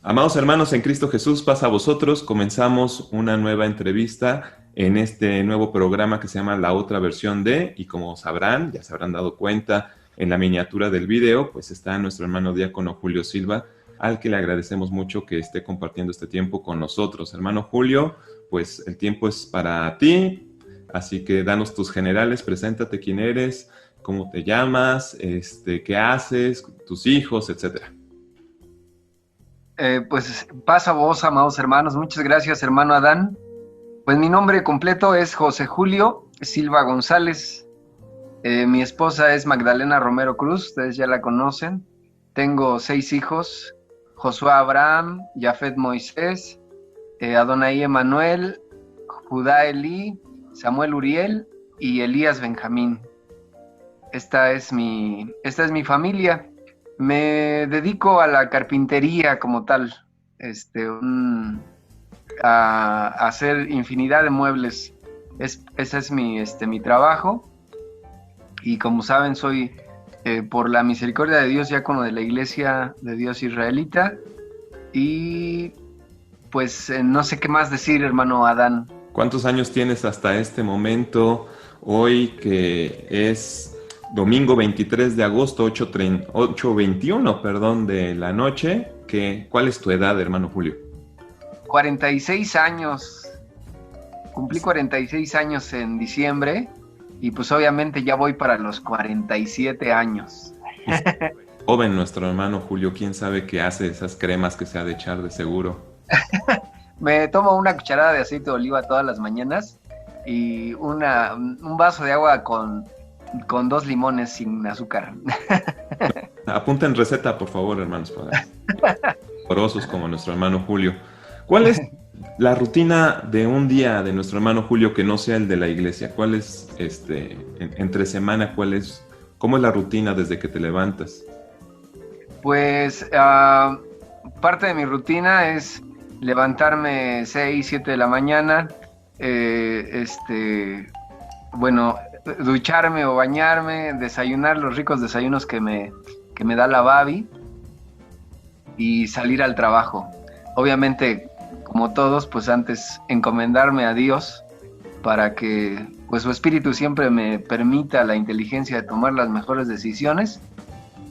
Amados hermanos en Cristo Jesús, paz a vosotros. Comenzamos una nueva entrevista en este nuevo programa que se llama La Otra Versión de, y como sabrán, ya se habrán dado cuenta en la miniatura del video, pues está nuestro hermano diácono Julio Silva, al que le agradecemos mucho que esté compartiendo este tiempo con nosotros. Hermano Julio, pues el tiempo es para ti, así que danos tus generales, preséntate quién eres, cómo te llamas, qué haces, tus hijos, etcétera. Pues pasa vos, amados hermanos. Muchas gracias, hermano Adán. Pues mi nombre completo es José Julio Silva González. Mi esposa es Magdalena Romero Cruz, ustedes ya la conocen. Tengo 6 hijos: Josué Abraham, Jafet Moisés, Adonai Emanuel, Judá Elí, Samuel Uriel y Elías Benjamín. Esta es mi familia. Me dedico a la carpintería como tal, a hacer infinidad de muebles. Ese es mi trabajo. Y como saben, soy, por la misericordia de Dios, diácono de la Iglesia de Dios Israelita. Y pues no sé qué más decir, hermano Adán. ¿Cuántos años tienes hasta este momento? Hoy que es domingo 23 de agosto, 8:21, perdón, de la noche. ¿Cuál es tu edad, hermano Julio? 46 años. Cumplí 46 años en diciembre y pues obviamente ya voy para los 47 años. Joven nuestro hermano Julio, quién sabe qué hace esas cremas que se ha de echar de seguro. Me tomo una cucharada de aceite de oliva todas las mañanas y un vaso de agua con 2 limones sin azúcar. Apunten receta, por favor, hermanos, porosos como nuestro hermano Julio. ¿Cuál es la rutina de un día de nuestro hermano Julio que no sea el de la iglesia? ¿Cuál es, entre semana, cómo es la rutina desde que te levantas? Pues parte de mi rutina es levantarme 6, 7 de la mañana, ducharme o bañarme, desayunar los ricos desayunos que me da la Babi y salir al trabajo. Obviamente, como todos, pues antes encomendarme a Dios para que pues su espíritu siempre me permita la inteligencia de tomar las mejores decisiones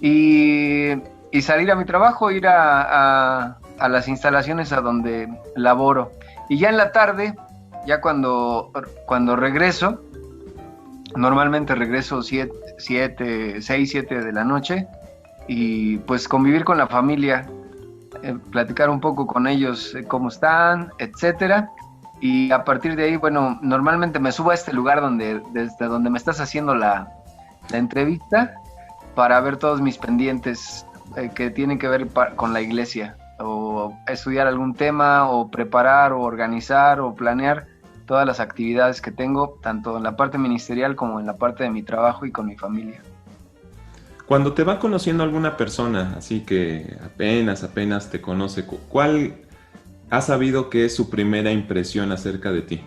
y salir a mi trabajo, ir a las instalaciones a donde laboro. Y ya en la tarde, ya cuando regreso, normalmente regreso 6, 7 de la noche, y pues convivir con la familia, platicar un poco con ellos, cómo están, etcétera. Y a partir de ahí, bueno, normalmente me subo a este lugar desde donde me estás haciendo la entrevista, para ver todos mis pendientes que tienen que ver con la iglesia, o estudiar algún tema, o preparar, o organizar, o planear todas las actividades que tengo, tanto en la parte ministerial como en la parte de mi trabajo y con mi familia. Cuando te va conociendo alguna persona, así que apenas te conoce, ¿cuál has sabido que es su primera impresión acerca de ti?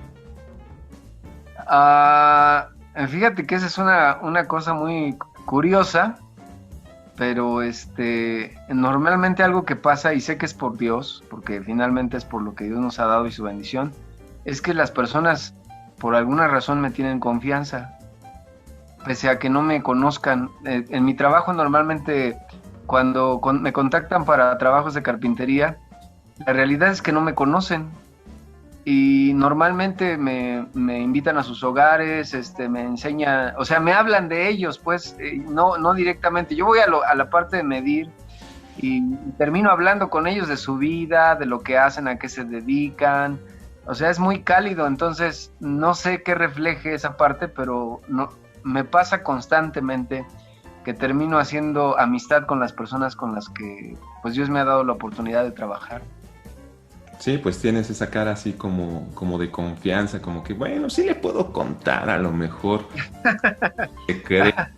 Fíjate que esa es una cosa muy curiosa, pero normalmente algo que pasa, y sé que es por Dios, porque finalmente es por lo que Dios nos ha dado y su bendición, es que las personas por alguna razón me tienen confianza, pese a que no me conozcan. En mi trabajo normalmente cuando me contactan para trabajos de carpintería, la realidad es que no me conocen y normalmente me invitan a sus hogares, me enseñan, o sea, me hablan de ellos, pues, no directamente. Yo voy a la parte de medir y termino hablando con ellos de su vida, de lo que hacen, a qué se dedican. O sea, es muy cálido, entonces no sé qué refleje esa parte, pero no, me pasa constantemente que termino haciendo amistad con las personas con las que pues Dios me ha dado la oportunidad de trabajar. Sí, pues tienes esa cara así como de confianza, como que, bueno, sí le puedo contar a lo mejor.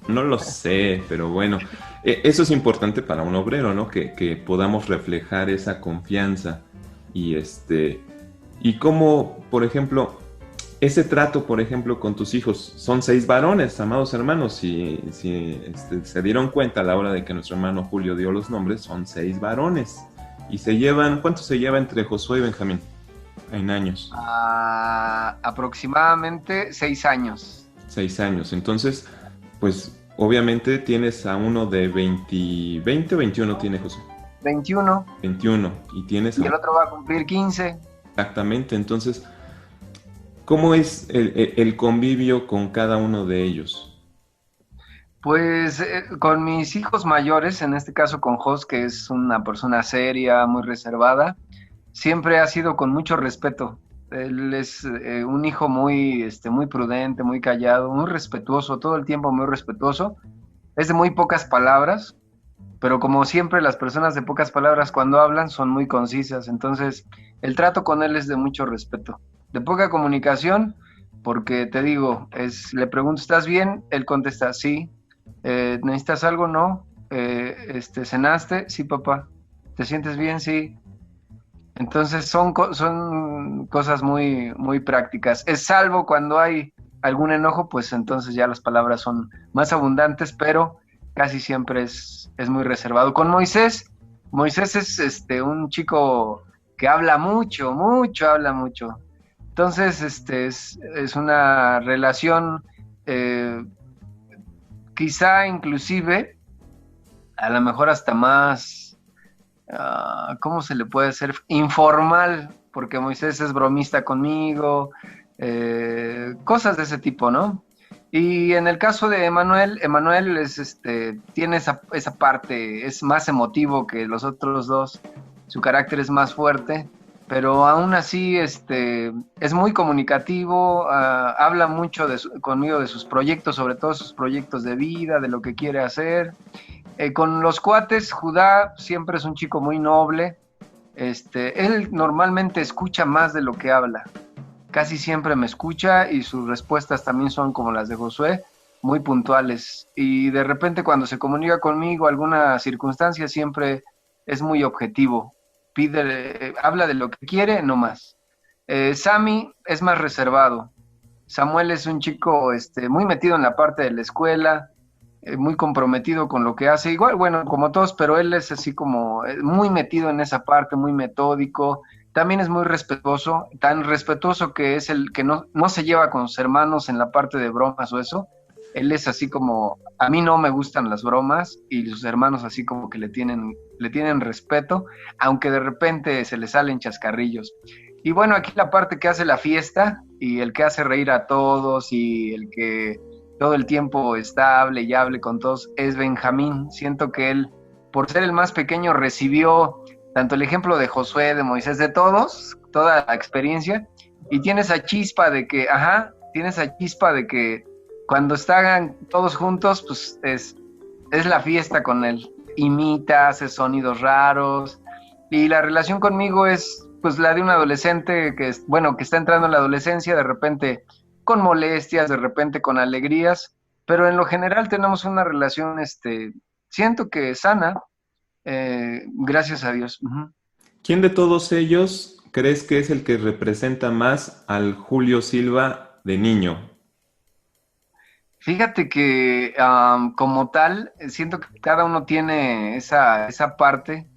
No lo sé, pero bueno, eso es importante para un obrero, ¿no? Que podamos reflejar esa confianza y cómo, por ejemplo, ese trato, por ejemplo, con tus hijos. Son 6 varones, amados hermanos. Si se dieron cuenta a la hora de que nuestro hermano Julio dio los nombres, son 6 varones. Y ¿cuánto se lleva entre Josué y Benjamín en años? Aproximadamente 6 años. 6 años. Entonces, pues obviamente tienes a uno de 20 o 21 tiene Josué. 21. 21. Y tienes Y el otro va a cumplir 15. Exactamente. Entonces, ¿cómo es el convivio con cada uno de ellos? Pues con mis hijos mayores, en este caso con Jos, que es una persona seria, muy reservada, siempre ha sido con mucho respeto. Él es un hijo muy prudente, muy callado, muy respetuoso, todo el tiempo muy respetuoso. Es de muy pocas palabras, pero como siempre las personas de pocas palabras cuando hablan son muy concisas. Entonces el trato con él es de mucho respeto, de poca comunicación, porque te digo, le pregunto, ¿estás bien? Él contesta, sí. ¿Necesitas algo? No. ¿Cenaste? Sí, papá. ¿Te sientes bien? Sí. Entonces son cosas muy, muy prácticas. Es salvo cuando hay algún enojo, pues entonces ya las palabras son más abundantes, pero casi siempre es muy reservado. Con Moisés es un chico que habla mucho, habla mucho. Entonces, es una relación quizá inclusive, a lo mejor hasta más, ¿cómo se le puede hacer? Informal, porque Moisés es bromista conmigo, cosas de ese tipo, ¿no? Y en el caso de Emanuel tiene esa parte, es más emotivo que los otros dos, su carácter es más fuerte, pero aún así es muy comunicativo, habla mucho conmigo de sus proyectos, sobre todo sus proyectos de vida, de lo que quiere hacer. Con los cuates, Judá siempre es un chico muy noble. Él normalmente escucha más de lo que habla. Casi siempre me escucha y sus respuestas también son como las de Josué, muy puntuales. Y de repente cuando se comunica conmigo alguna circunstancia siempre es muy objetivo. Habla de lo que quiere, no más. Sammy es más reservado. Samuel es un chico muy metido en la parte de la escuela, muy comprometido con lo que hace, igual, bueno, como todos, pero él es así como muy metido en esa parte, muy metódico, también es muy respetuoso, tan respetuoso que es el que no se lleva con sus hermanos en la parte de bromas o eso. Él es así como, a mí no me gustan las bromas y sus hermanos así como que le tienen respeto, aunque de repente se le salen chascarrillos. Y bueno, aquí la parte que hace la fiesta y el que hace reír a todos y el que todo el tiempo hable y hable con todos es Benjamín. Siento que él, por ser el más pequeño, recibió tanto el ejemplo de Josué, de Moisés, de todos, toda la experiencia, y tiene esa chispa de que, cuando están todos juntos, pues es la fiesta con él. Imita, hace sonidos raros, y la relación conmigo es pues la de un adolescente que está entrando en la adolescencia, de repente con molestias, de repente con alegrías, pero en lo general tenemos una relación, siento que sana, gracias a Dios. Uh-huh. ¿Quién de todos ellos crees que es el que representa más al Julio Silva de niño? Fíjate que como tal, siento que cada uno tiene esa parte,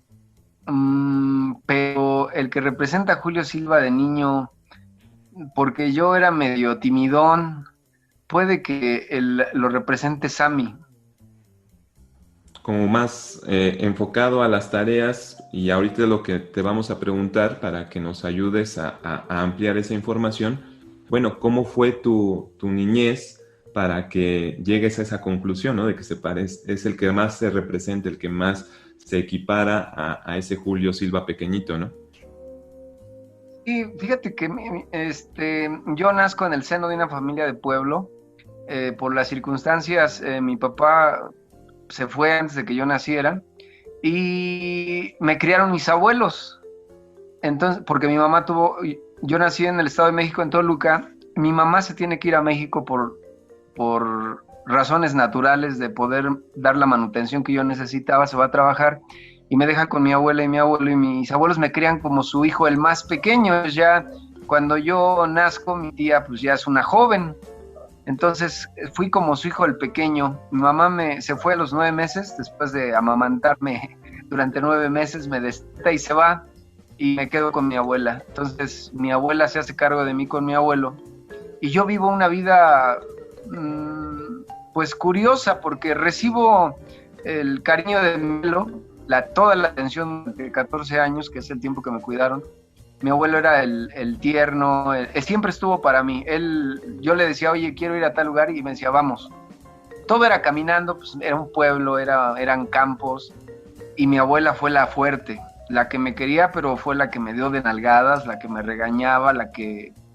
pero el que representa a Julio Silva de niño, porque yo era medio timidón, puede que lo represente Sammy. Como más enfocado a las tareas, y ahorita lo que te vamos a preguntar para que nos ayudes a ampliar esa información. Bueno, ¿cómo fue tu niñez para que llegues a esa conclusión, ¿no? De que es el que más se representa, el que más se equipara a ese Julio Silva pequeñito, ¿no? Y fíjate que yo nazco en el seno de una familia de pueblo. Por las circunstancias, mi papá se fue antes de que yo naciera y me criaron mis abuelos. Entonces, porque mi mamá yo nací en el Estado de México, en Toluca. Mi mamá se tiene que ir a México por razones naturales de poder dar la manutención que yo necesitaba, se va a trabajar y me deja con mi abuela y mi abuelo, y mis abuelos me crían como su hijo, el más pequeño. Ya cuando yo nazco, mi tía pues ya es una joven, entonces fui como su hijo el pequeño. Mi mamá se fue a los 9 meses después de amamantarme durante 9 meses, me desteta y se va y me quedo con mi abuela. Entonces mi abuela se hace cargo de mí con mi abuelo y yo vivo una vida pues curiosa porque recibo el cariño de mi abuelo, toda la atención de 14 años, que es el tiempo que me cuidaron. Mi abuelo era el tierno, siempre estuvo para mí. Yo le decía, oye, quiero ir a tal lugar, y me decía, vamos. Todo era caminando, pues era un pueblo, eran campos, y mi abuela fue la fuerte, la que me quería, pero fue la que me dio de nalgadas, la que me regañaba,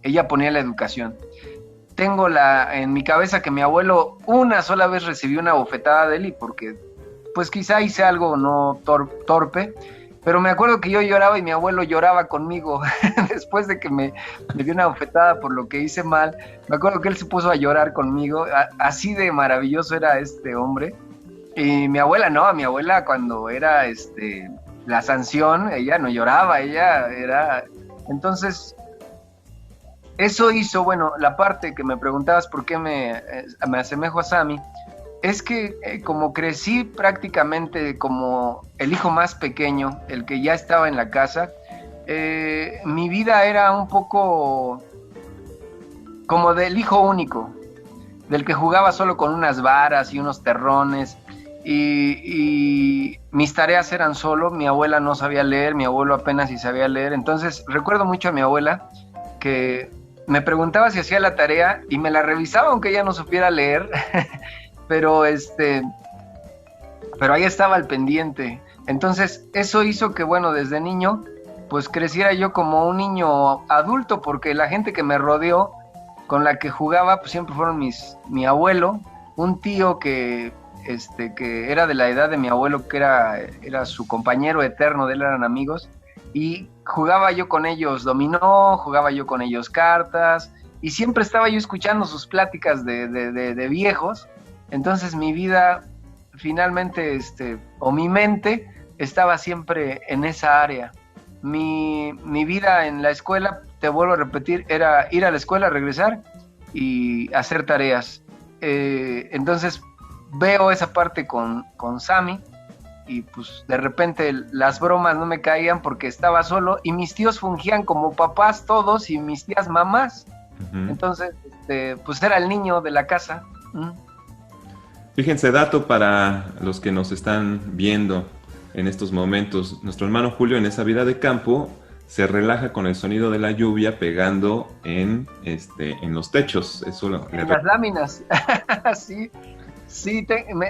ella ponía la educación. Tengo en mi cabeza que mi abuelo una sola vez recibió una bofetada de él, y porque pues quizá hice algo no torpe, pero me acuerdo que yo lloraba y mi abuelo lloraba conmigo después de que me dio una bofetada por lo que hice mal. Me acuerdo que él se puso a llorar conmigo, así de maravilloso era este hombre. Y mi abuela no, mi abuela cuando era la sanción, ella no lloraba, ella era... Entonces, eso hizo, bueno, la parte que me preguntabas por qué me asemejo a Sammy, es que como crecí prácticamente como el hijo más pequeño, el que ya estaba en la casa, mi vida era un poco como del hijo único, del que jugaba solo con unas varas y unos terrones, y mis tareas eran solo, mi abuela no sabía leer, mi abuelo apenas si sabía leer. Entonces recuerdo mucho a mi abuela que me preguntaba si hacía la tarea y me la revisaba aunque ella no supiera leer, pero ahí estaba al pendiente. Entonces eso hizo que, bueno, desde niño pues creciera yo como un niño adulto, porque la gente que me rodeó, con la que jugaba, pues siempre fueron mi abuelo, un tío que era de la edad de mi abuelo, que era su compañero eterno, de él eran amigos, y jugaba yo con ellos dominó, jugaba yo con ellos cartas, y siempre estaba yo escuchando sus pláticas de viejos. Entonces mi vida finalmente, o mi mente, estaba siempre en esa área. Mi vida en la escuela, te vuelvo a repetir, era ir a la escuela, regresar y hacer tareas. Entonces veo esa parte con Sammy, y pues de repente las bromas no me caían porque estaba solo, y mis tíos fungían como papás todos y mis tías mamás. Uh-huh. Entonces, pues era el niño de la casa. Fíjense, dato para los que nos están viendo en estos momentos. Nuestro hermano Julio, en esa vida de campo, se relaja con el sonido de la lluvia pegando en los techos. Eso las láminas. Sí,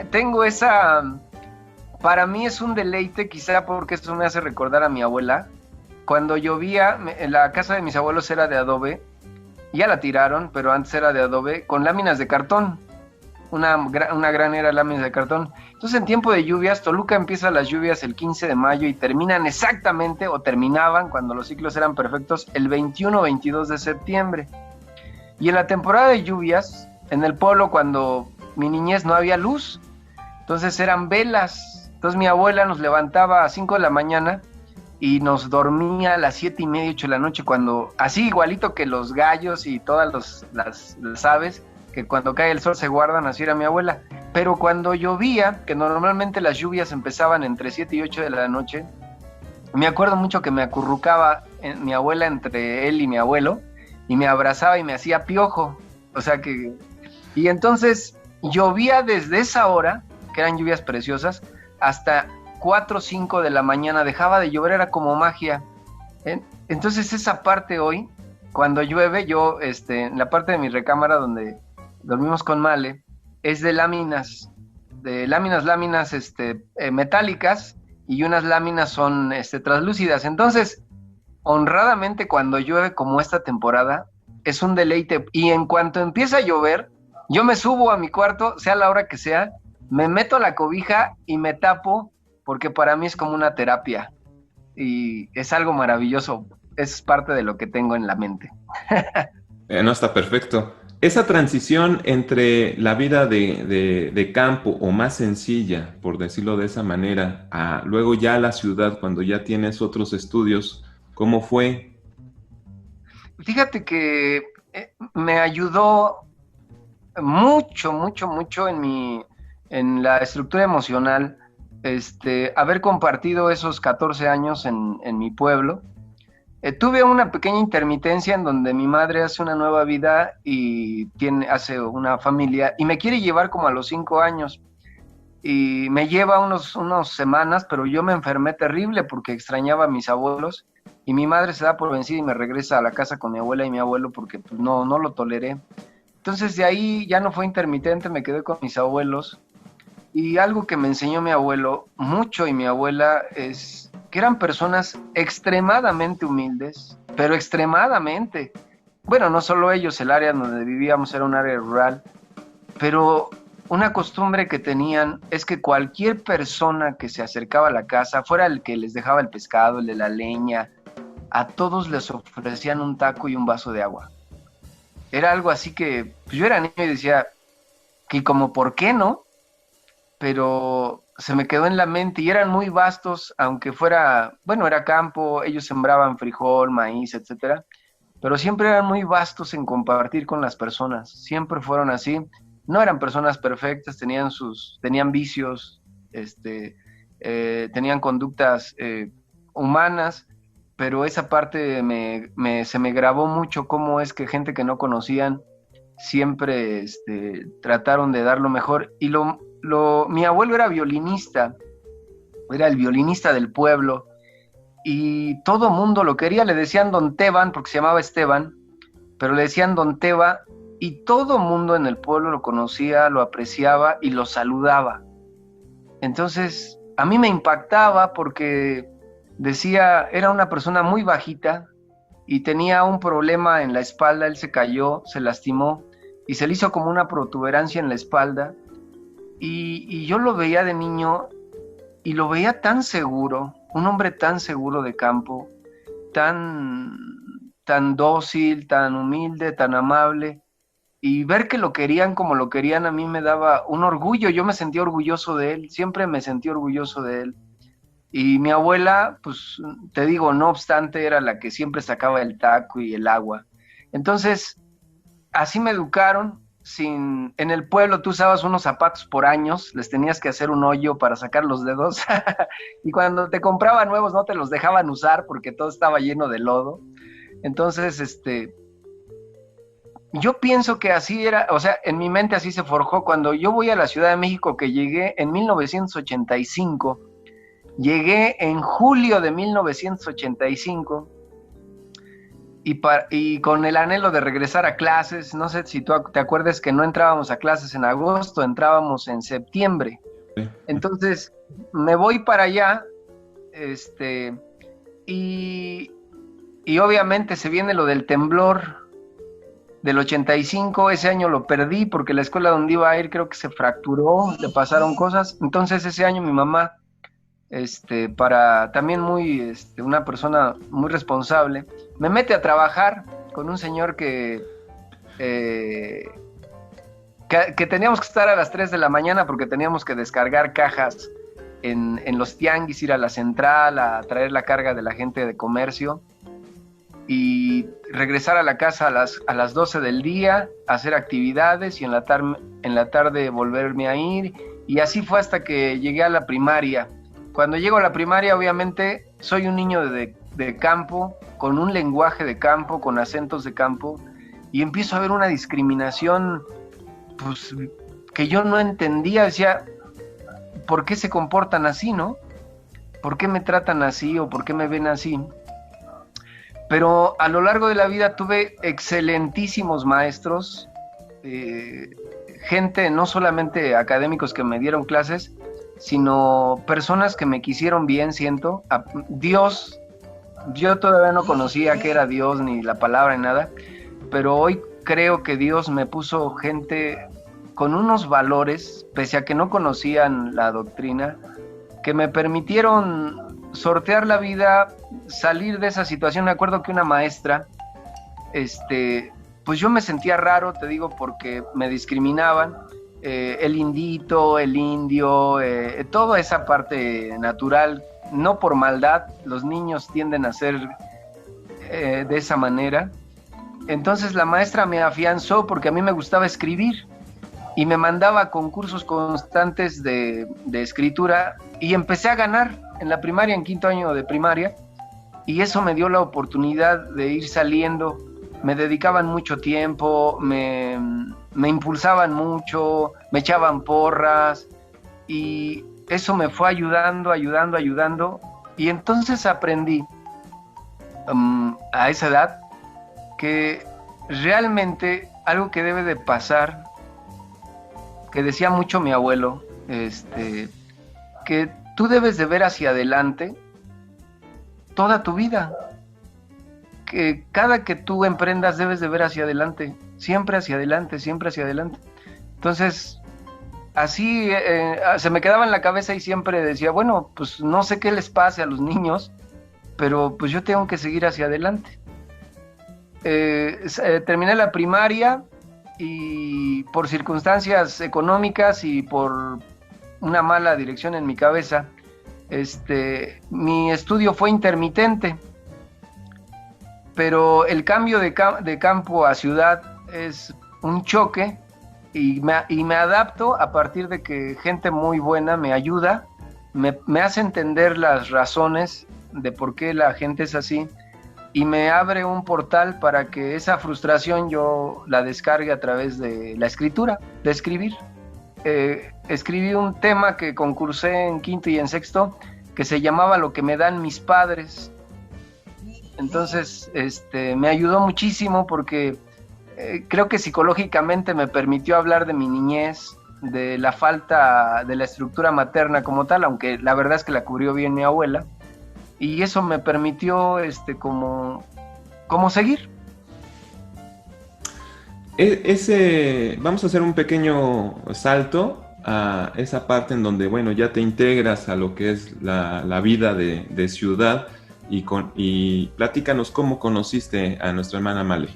tengo esa... Para mí es un deleite, quizá porque esto me hace recordar a mi abuela. Cuando llovía, la casa de mis abuelos era de adobe, ya la tiraron, pero antes era de adobe, con láminas de cartón. Una gran era láminas de cartón. Entonces, en tiempo de lluvias, Toluca empieza las lluvias el 15 de mayo y terminan exactamente, o terminaban, cuando los ciclos eran perfectos, el 21 o 22 de septiembre. Y en la temporada de lluvias, en el pueblo, cuando mi niñez no había luz, entonces eran velas. Entonces mi abuela nos levantaba a 5 de la mañana y nos dormía a las 7:30, 8 de la noche, cuando, así igualito que los gallos y todas las aves, que cuando cae el sol se guardan, así era mi abuela. Pero cuando llovía, que normalmente las lluvias empezaban entre 7 y 8 de la noche, me acuerdo mucho que me acurrucaba mi abuela entre él y mi abuelo, y me abrazaba y me hacía piojo. O sea que... Y entonces llovía desde esa hora, que eran lluvias preciosas, hasta 4 o 5 de la mañana, dejaba de llover, era como magia. Entonces esa parte hoy, cuando llueve, yo, en la parte de mi recámara donde dormimos con Male, es de láminas metálicas, y unas láminas son translúcidas. Entonces, honradamente, cuando llueve como esta temporada, es un deleite. Y en cuanto empieza a llover, yo me subo a mi cuarto, sea la hora que sea, me meto a la cobija y me tapo, porque para mí es como una terapia. Y es algo maravilloso. Es parte de lo que tengo en la mente. No, está perfecto. Esa transición entre la vida de campo, o más sencilla, por decirlo de esa manera, a luego ya la ciudad, cuando ya tienes otros estudios, ¿cómo fue? Fíjate que me ayudó mucho en la estructura emocional, haber compartido esos 14 años en mi pueblo. Tuve una pequeña intermitencia en donde mi madre hace una nueva vida y hace una familia y me quiere llevar como a los 5 años y me lleva unos semanas, pero yo me enfermé terrible porque extrañaba a mis abuelos y mi madre se da por vencida y me regresa a la casa con mi abuela y mi abuelo porque pues, no lo toleré. Entonces de ahí ya no fue intermitente, me quedé con mis abuelos y algo que me enseñó mi abuelo mucho y mi abuela es que eran personas extremadamente humildes, pero extremadamente. Bueno, no solo ellos, el área donde vivíamos era un área rural, pero una costumbre que tenían es que cualquier persona que se acercaba a la casa, fuera el que les dejaba el pescado, el de la leña, a todos les ofrecían un taco y un vaso de agua. Era algo así que pues yo era niño y decía que como por qué no, pero se me quedó en la mente y eran muy vastos, aunque fuera, bueno, era campo, ellos sembraban frijol, maíz, etcétera, pero siempre eran muy vastos en compartir con las personas, siempre fueron así, no eran personas perfectas, tenían vicios, tenían conductas humanas, pero esa parte se me grabó mucho cómo es que gente que no conocían siempre trataron de dar lo mejor y mi abuelo era violinista, era el violinista del pueblo y todo mundo lo quería, le decían Don Teban porque se llamaba Esteban, pero le decían Don Teba y todo mundo en el pueblo lo conocía, lo apreciaba y lo saludaba. Entonces a mí me impactaba porque decía, era una persona muy bajita y tenía un problema en la espalda, él se cayó, se lastimó y se le hizo como una protuberancia en la espalda. Y yo lo veía de niño y lo veía tan seguro, un hombre tan seguro de campo, tan dócil, tan humilde, tan amable, y ver que lo querían como lo querían a mí me daba un orgullo, yo me sentía orgulloso de él, siempre me sentí orgulloso de él. Y mi abuela, pues te digo, no obstante, era la que siempre sacaba el taco y el agua. Entonces, así me educaron. En el pueblo tú usabas unos zapatos por años, les tenías que hacer un hoyo para sacar los dedos y cuando te compraban nuevos no te los dejaban usar porque todo estaba lleno de lodo. Entonces, yo pienso que así era, o sea, en mi mente así se forjó. Cuando yo voy a la Ciudad de México, que llegué en 1985, llegué en julio de 1985, y con el anhelo de regresar a clases. No sé si tú te acuerdas que no entrábamos a clases en agosto, entrábamos en septiembre. Entonces me voy para allá, y obviamente se viene lo del temblor del 85, ese año lo perdí porque la escuela donde iba a ir creo que se fracturó, le pasaron cosas. Entonces ese año mi mamá, para también una persona muy responsable, me mete a trabajar con un señor que teníamos que estar a las 3 de la mañana porque teníamos que descargar cajas en los tianguis, ir a la central a traer la carga de la gente de comercio y regresar a la casa a las 12 del día, hacer actividades y en la tarde volverme a ir, y así fue hasta que llegué a la primaria. Cuando llego a la primaria, obviamente, soy un niño de campo, con un lenguaje de campo, con acentos de campo, y empiezo a ver una discriminación, pues, que yo no entendía. Decía, ¿por qué se comportan así, no? ¿Por qué me tratan así o por qué me ven así? Pero a lo largo de la vida tuve excelentísimos maestros, gente, no solamente académicos que me dieron clases, sino personas que me quisieron bien, siento. Dios, yo todavía no conocía qué era Dios, ni la palabra, ni nada, pero hoy creo que Dios me puso gente con unos valores, pese a que no conocían la doctrina, que me permitieron sortear la vida, salir de esa situación. Me acuerdo que una maestra, pues yo me sentía raro, te digo, porque me discriminaban, el indito, el indio, toda esa parte natural, no por maldad, los niños tienden a ser de esa manera. Entonces la maestra me afianzó porque a mí me gustaba escribir y me mandaba a concursos constantes de escritura, y empecé a ganar en la primaria, en quinto año de primaria, y eso me dio la oportunidad de ir saliendo. Me dedicaban mucho tiempo, me impulsaban mucho, me echaban porras, y eso me fue ayudando, y entonces aprendí a esa edad que realmente algo que debe de pasar, que decía mucho mi abuelo, que tú debes de ver hacia adelante toda tu vida, que cada que tú emprendas debes de ver hacia adelante, siempre hacia adelante, siempre hacia adelante. Entonces, así se me quedaba en la cabeza y siempre decía, bueno, pues no sé qué les pase a los niños, pero pues yo tengo que seguir hacia adelante. Terminé la primaria y por circunstancias económicas y por una mala dirección en mi cabeza, mi estudio fue intermitente, pero el cambio de campo a ciudad es un choque y me adapto a partir de que gente muy buena me ayuda, me hace entender las razones de por qué la gente es así y me abre un portal para que esa frustración yo la descargue a través de la escritura, de escribir. Escribí un tema que concursé en quinto y en sexto que se llamaba Lo que me dan mis padres. Entonces, me ayudó muchísimo porque creo que psicológicamente me permitió hablar de mi niñez, de la falta de la estructura materna como tal, aunque la verdad es que la cubrió bien mi abuela, y eso me permitió como seguir. Vamos a hacer un pequeño salto a esa parte en donde, bueno, ya te integras a lo que es la vida de ciudad y platícanos cómo conociste a nuestra hermana Male.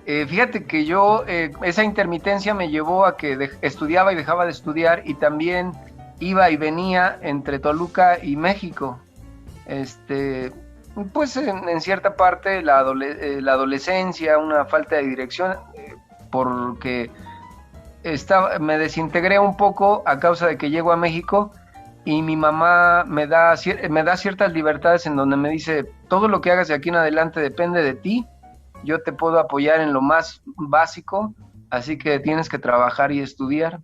Fíjate que yo, esa intermitencia me llevó a que estudiaba y dejaba de estudiar y también iba y venía entre Toluca y México. Pues en cierta parte la adolescencia, una falta de dirección, porque me desintegré un poco a causa de que llego a México y mi mamá me da ciertas libertades en donde me dice, todo lo que hagas de aquí en adelante depende de ti, yo te puedo apoyar en lo más básico, así que tienes que trabajar y estudiar.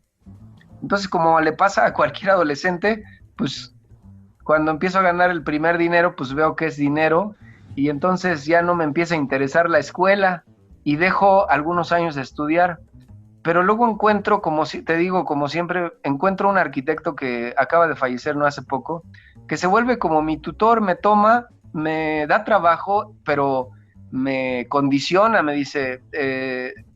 Entonces, como le pasa a cualquier adolescente, pues cuando empiezo a ganar el primer dinero, pues veo que es dinero y entonces ya no me empieza a interesar la escuela y dejo algunos años de estudiar. Pero luego encuentro, como te digo, como siempre, encuentro un arquitecto que acaba de fallecer no hace poco, que se vuelve como mi tutor, me toma, me da trabajo, pero me condiciona, me dice,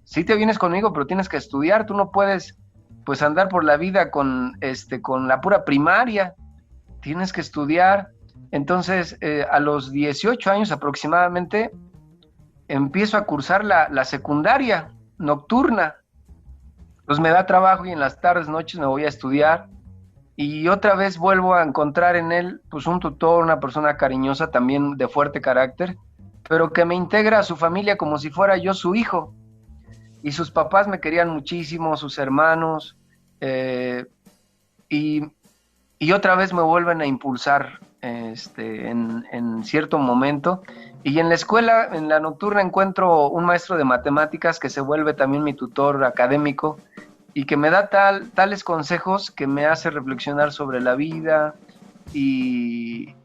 sí te vienes conmigo, pero tienes que estudiar, tú no puedes pues andar por la vida con la pura primaria, tienes que estudiar. Entonces, a los 18 años aproximadamente, empiezo a cursar la secundaria nocturna. Pues me da trabajo y en las tardes, noches me voy a estudiar y otra vez vuelvo a encontrar en él pues un tutor, una persona cariñosa, también de fuerte carácter, pero que me integra a su familia como si fuera yo su hijo. Y sus papás me querían muchísimo, sus hermanos, y otra vez me vuelven a impulsar en cierto momento. Y en la escuela, en la nocturna, encuentro un maestro de matemáticas que se vuelve también mi tutor académico y que me da tales consejos que me hace reflexionar sobre la vida y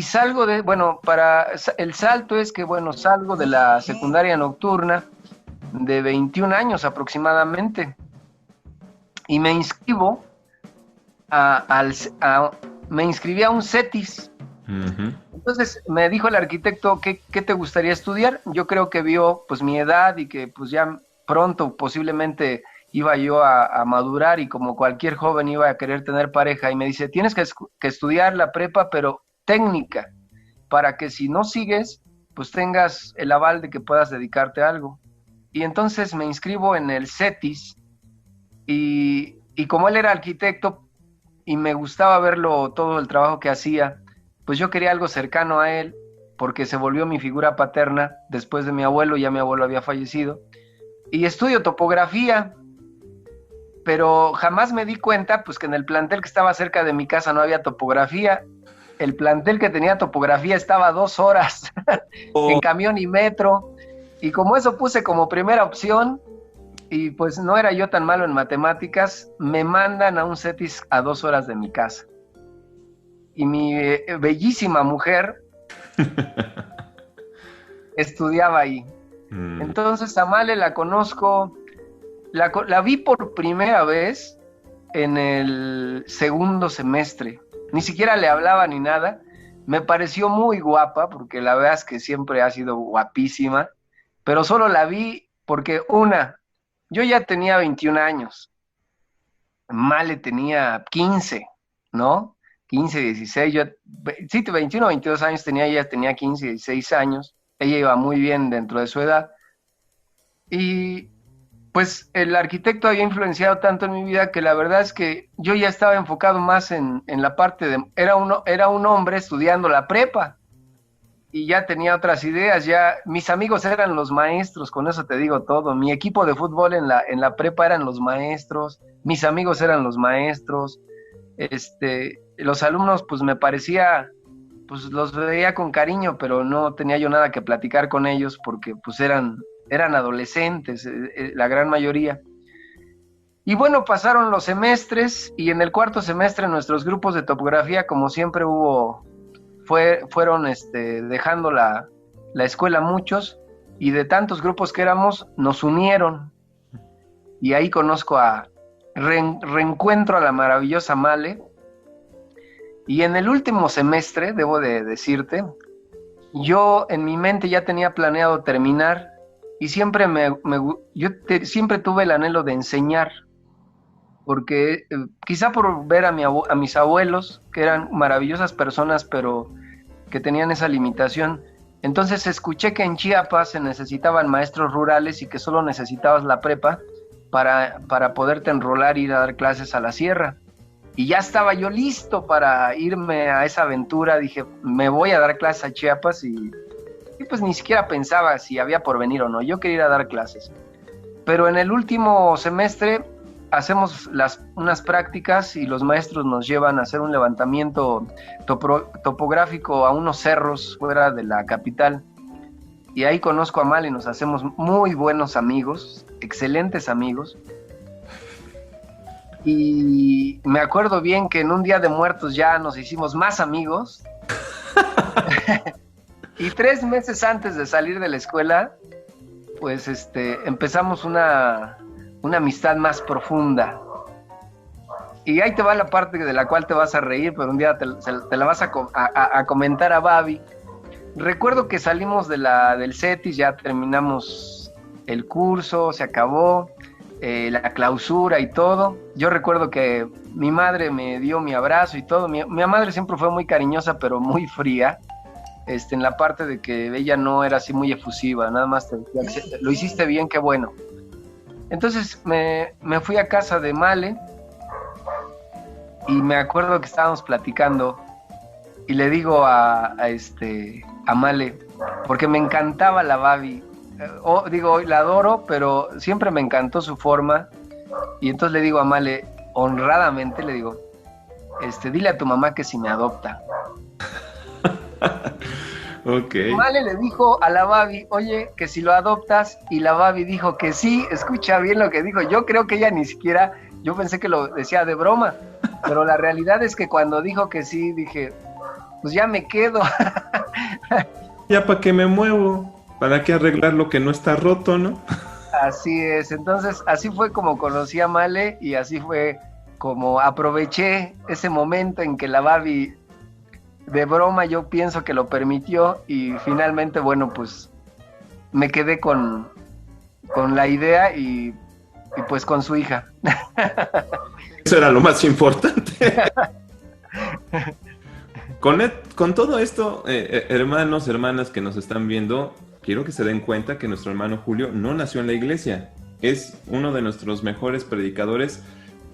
salgo el salto es que, salgo de la secundaria nocturna de 21 años aproximadamente y me inscribo me inscribí a un CETIS. Uh-huh. Entonces me dijo el arquitecto, ¿qué te gustaría estudiar? Yo creo que vio pues mi edad y que pues ya pronto posiblemente iba yo a madurar y como cualquier joven iba a querer tener pareja y me dice, tienes que estudiar la prepa pero técnica, para que si no sigues pues tengas el aval de que puedas dedicarte a algo. Y entonces me inscribo en el CETIS y como él era arquitecto y me gustaba verlo todo el trabajo que hacía, pues yo quería algo cercano a él porque se volvió mi figura paterna después de mi abuelo, ya mi abuelo había fallecido, y estudio topografía pero jamás me di cuenta pues que en el plantel que estaba cerca de mi casa no había topografía. El plantel que tenía topografía estaba a 2 horas en Oh, camión y metro, y como eso puse como primera opción, y pues no era yo tan malo en matemáticas, me mandan a un CETIS a 2 horas de mi casa. Y mi bellísima mujer estudiaba ahí. mm, Entonces a Male la conozco, la vi por primera vez en el segundo semestre. Ni siquiera le hablaba ni nada. Me pareció muy guapa, porque la verdad es que siempre ha sido guapísima, pero solo la vi porque yo ya tenía 21 años, Male tenía 15, ¿no? 15, 16, sí, 21, 22 años tenía, ella tenía 15, 16 años, ella iba muy bien dentro de su edad, y pues el arquitecto había influenciado tanto en mi vida que la verdad es que yo ya estaba enfocado más en la parte de, era un hombre estudiando la prepa, y ya tenía otras ideas, ya mis amigos eran los maestros, con eso te digo todo, mi equipo de fútbol en la prepa eran los maestros, mis amigos eran los maestros, los alumnos pues me parecía, pues los veía con cariño, pero no tenía yo nada que platicar con ellos porque pues eran adolescentes, la gran mayoría. Y bueno, pasaron los semestres y en el cuarto semestre nuestros grupos de topografía, como siempre fueron dejando la escuela muchos, y de tantos grupos que éramos, nos unieron, y ahí reencuentro a la maravillosa Male, y en el último semestre, debo de decirte, yo en mi mente ya tenía planeado terminar, y siempre siempre tuve el anhelo de enseñar, porque quizá por ver a mis abuelos, que eran maravillosas personas, pero que tenían esa limitación. Entonces escuché que en Chiapas se necesitaban maestros rurales y que solo necesitabas la prepa para poderte enrolar e ir a dar clases a la sierra. Y ya estaba yo listo para irme a esa aventura. Dije, me voy a dar clases a Chiapas, y pues ni siquiera pensaba si había por venir o no. Yo quería ir a dar clases. Pero en el último semestre hacemos unas prácticas y los maestros nos llevan a hacer un levantamiento topográfico a unos cerros fuera de la capital. Y ahí conozco a Mal y nos hacemos muy buenos amigos, excelentes amigos. Y me acuerdo bien que en un Día de Muertos ya nos hicimos más amigos. Y 3 meses antes de salir de la escuela, pues empezamos una amistad más profunda. Y ahí te va la parte de la cual te vas a reír, pero un día te la vas a comentar a Babi. Recuerdo que salimos del CETIS, ya terminamos el curso, se acabó, la clausura y todo. Yo recuerdo que mi madre me dio mi abrazo y todo. Mi madre siempre fue muy cariñosa, pero muy fría. En la parte de que ella no era así muy efusiva, nada más te decía, lo hiciste bien, qué bueno. Entonces me fui a casa de Male, y me acuerdo que estábamos platicando, y le digo a Male, porque me encantaba la Babi, hoy la adoro, pero siempre me encantó su forma, y entonces le digo a Male, honradamente le digo, dile a tu mamá que si me adopta. ok. Male le dijo a la Babi, oye, que si lo adoptas, y la Babi dijo que sí. Escucha bien lo que dijo. Yo creo que ella ni siquiera, yo pensé que lo decía de broma, pero la realidad es que cuando dijo que sí, dije, pues ya me quedo. Ya para qué me muevo, para qué arreglar lo que no está roto, ¿no? Así es, entonces así fue como conocí a Male, y así fue como aproveché ese momento en que la Babi, de broma, yo pienso que lo permitió, y finalmente, bueno, pues me quedé con la idea, y pues con su hija. Eso era lo más importante. Con todo esto, hermanos, hermanas que nos están viendo, quiero que se den cuenta que nuestro hermano Julio no nació en la iglesia. Es uno de nuestros mejores predicadores,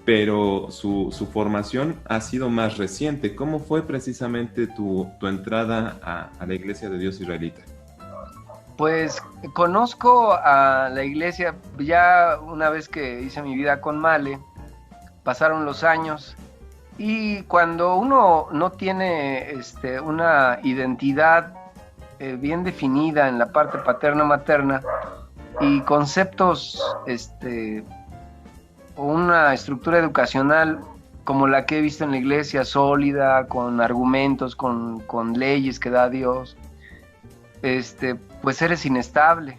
pero su formación ha sido más reciente. ¿Cómo fue precisamente tu entrada a la Iglesia de Dios Israelita? Pues conozco a la iglesia ya una vez que hice mi vida con Male. pasaron los años y cuando uno no tiene una identidad bien definida en la parte paterna-materna y conceptos o una estructura educacional como la que he visto en la iglesia, sólida, con argumentos, con leyes que da Dios, pues eres inestable.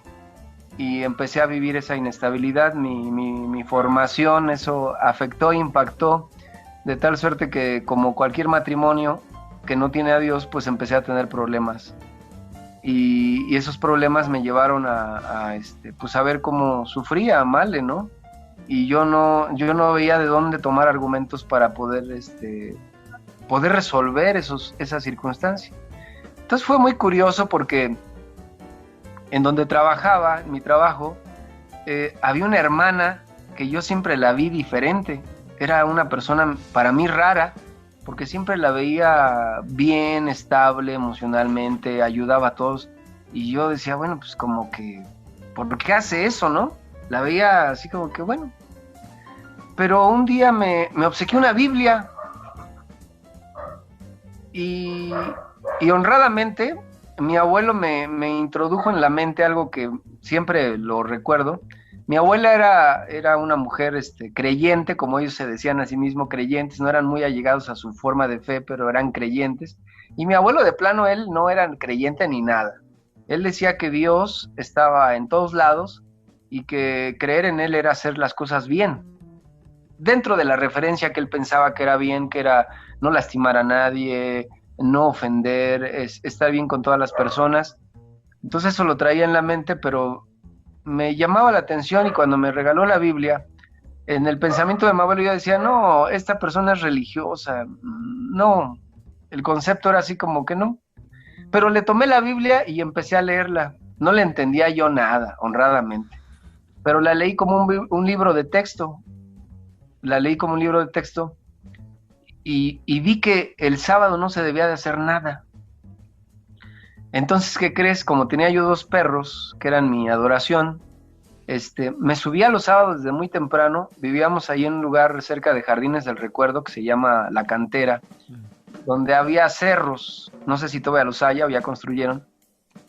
Y empecé a vivir esa inestabilidad, mi formación, eso afectó e impactó, de tal suerte que como cualquier matrimonio que no tiene a Dios, pues empecé a tener problemas. Y esos problemas me llevaron pues a ver cómo sufría Male, ¿no? Y yo no veía de dónde tomar argumentos para poder resolver esas circunstancias. Entonces fue muy curioso porque en donde trabajaba, en mi trabajo, había una hermana que yo siempre la vi diferente. Era una persona para mí rara, porque siempre la veía bien, estable emocionalmente, ayudaba a todos. Y yo decía, bueno, pues como que, ¿por qué hace eso, no? La veía así como que, bueno. Pero un día me obsequió una Biblia y honradamente mi abuelo me introdujo en la mente algo que siempre lo recuerdo. Mi abuela era una mujer creyente, como ellos se decían a sí mismos, creyentes, no eran muy allegados a su forma de fe, pero eran creyentes. Y mi abuelo de plano, él no era creyente ni nada. Él decía que Dios estaba en todos lados y que creer en él era hacer las cosas bien. Dentro de la referencia que él pensaba que era bien, que era no lastimar a nadie, no ofender, estar bien con todas las personas. Entonces eso lo traía en la mente, pero me llamaba la atención y cuando me regaló la Biblia, en el pensamiento de mi abuelo yo decía, no, esta persona es religiosa, no, el concepto era así como que no. Pero le tomé la Biblia y empecé a leerla. No le entendía yo nada, honradamente, pero la leí como un libro de texto. La leí como un libro de texto y vi que el sábado no se debía de hacer nada. Entonces, ¿qué crees? Como tenía yo 2 perros, que eran mi adoración, me subía los sábados desde muy temprano. Vivíamos ahí en un lugar cerca de Jardines del Recuerdo que se llama La Cantera, donde había cerros, no sé si todavía los haya o ya construyeron,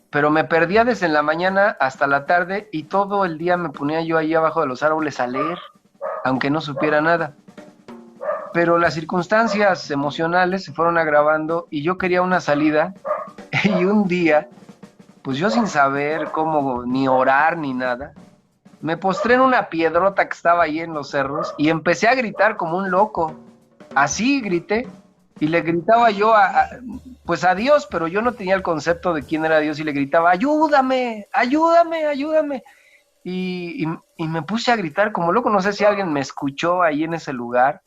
pero me perdía desde la mañana hasta la tarde y todo el día me ponía yo ahí abajo de los árboles a leer, aunque no supiera nada. Pero las circunstancias emocionales se fueron agravando y yo quería una salida y un día, pues yo sin saber cómo ni orar ni nada, me postré en una piedrota que estaba ahí en los cerros y empecé a gritar como un loco. Así grité y le gritaba yo pues a Dios, pero yo no tenía el concepto de quién era Dios y le gritaba, ayúdame, ayúdame, ayúdame. Y me puse a gritar como loco. No sé si alguien me escuchó ahí en ese lugar,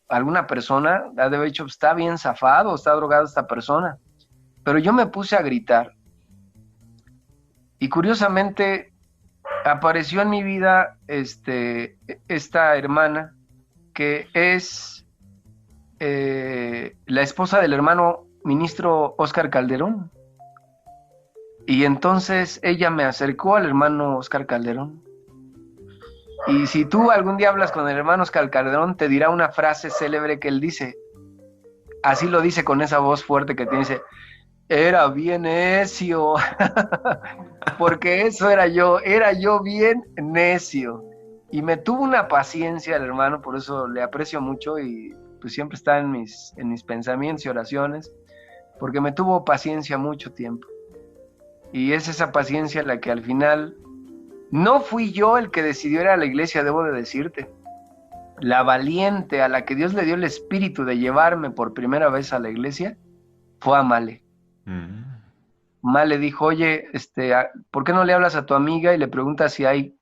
alguna persona ha de haber dicho, está bien zafado, está drogada esta persona, pero yo me puse a gritar y curiosamente apareció en mi vida esta hermana que es la esposa del hermano ministro Óscar Calderón. Y entonces ella me acercó al hermano Óscar Calderón. Y si tú algún día hablas con el hermano Óscar Calderón, te dirá una frase célebre que él dice. Así lo dice con esa voz fuerte que tiene, dice, era bien necio. Porque eso era yo bien necio. Y me tuvo una paciencia el hermano, por eso le aprecio mucho y pues siempre está en mis pensamientos y oraciones, porque me tuvo paciencia mucho tiempo. Y es esa paciencia la que al final, no fui yo el que decidió ir a la iglesia, debo de decirte. La valiente a la que Dios le dio el espíritu de llevarme por primera vez a la iglesia, fue a Male. Male dijo, oye, ¿por qué no le hablas a tu amiga y le preguntas si hay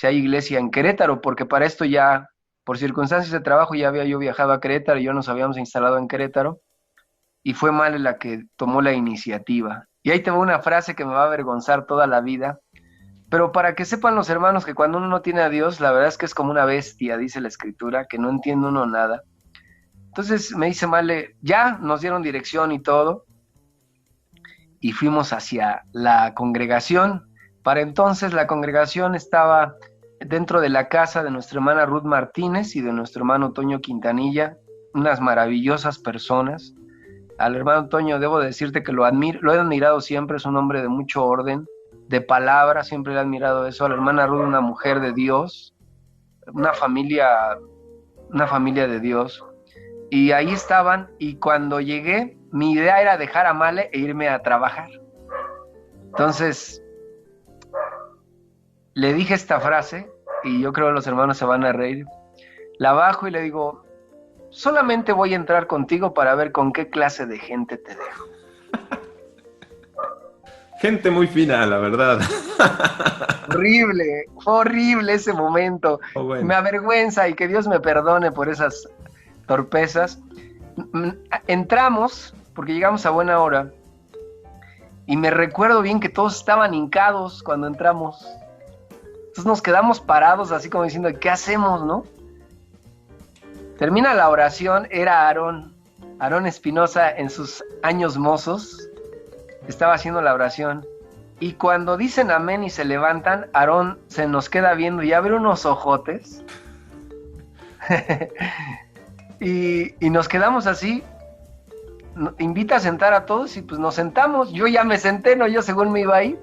iglesia en Querétaro? Porque para esto ya, por circunstancias de trabajo, ya había yo viajado a Querétaro y yo nos habíamos instalado en Querétaro. Y fue Male la que tomó la iniciativa. Y ahí te va una frase que me va a avergonzar toda la vida, pero para que sepan los hermanos que cuando uno no tiene a Dios, la verdad es que es como una bestia, dice la escritura, que no entiende uno nada. Entonces me dice Male, ya nos dieron dirección y todo, y fuimos hacia la congregación. Para entonces la congregación estaba dentro de la casa de nuestra hermana Ruth Martínez y de nuestro hermano Toño Quintanilla, unas maravillosas personas. Al hermano Toño debo decirte que lo he admirado siempre, es un hombre de mucho orden, de palabra, siempre he admirado eso. A la hermana Ruth, una mujer de Dios, una familia de Dios. Y ahí estaban, y cuando llegué, mi idea era dejar a Male e irme a trabajar. Entonces, le dije esta frase, y yo creo que los hermanos se van a reír. La bajo y le digo, solamente voy a entrar contigo para ver con qué clase de gente te dejo. Gente muy fina, la verdad. Horrible, fue horrible ese momento. Oh, bueno. Me avergüenza y que Dios me perdone por esas torpezas. Entramos, porque llegamos a buena hora, y me recuerdo bien que todos estaban hincados cuando entramos. Entonces nos quedamos parados así como diciendo, ¿qué hacemos, no? Termina la oración, era Aarón Espinosa en sus años mozos, estaba haciendo la oración, y cuando dicen amén y se levantan, Aarón se nos queda viendo y abre unos ojotes, y nos quedamos así, invita a sentar a todos, y pues nos sentamos, yo ya me senté, no, yo según me iba a ir,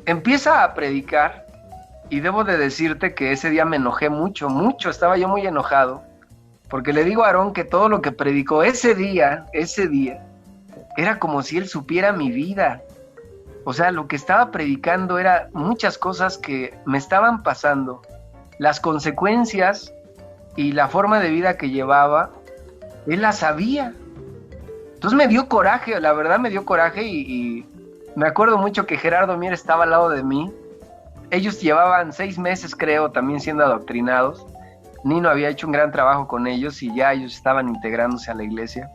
empieza a predicar, y debo de decirte que ese día me enojé mucho, estaba yo muy enojado, porque le digo a Aarón que todo lo que predicó ese día, era como si él supiera mi vida. O sea, lo que estaba predicando era muchas cosas que me estaban pasando, las consecuencias y la forma de vida que llevaba, él las sabía. Entonces me dio coraje, la verdad me dio coraje, y me acuerdo mucho que Gerardo Mier estaba al lado de mí. Ellos llevaban 6 meses, creo, también siendo adoctrinados. Nino había hecho un gran trabajo con ellos y ya ellos estaban integrándose a la iglesia.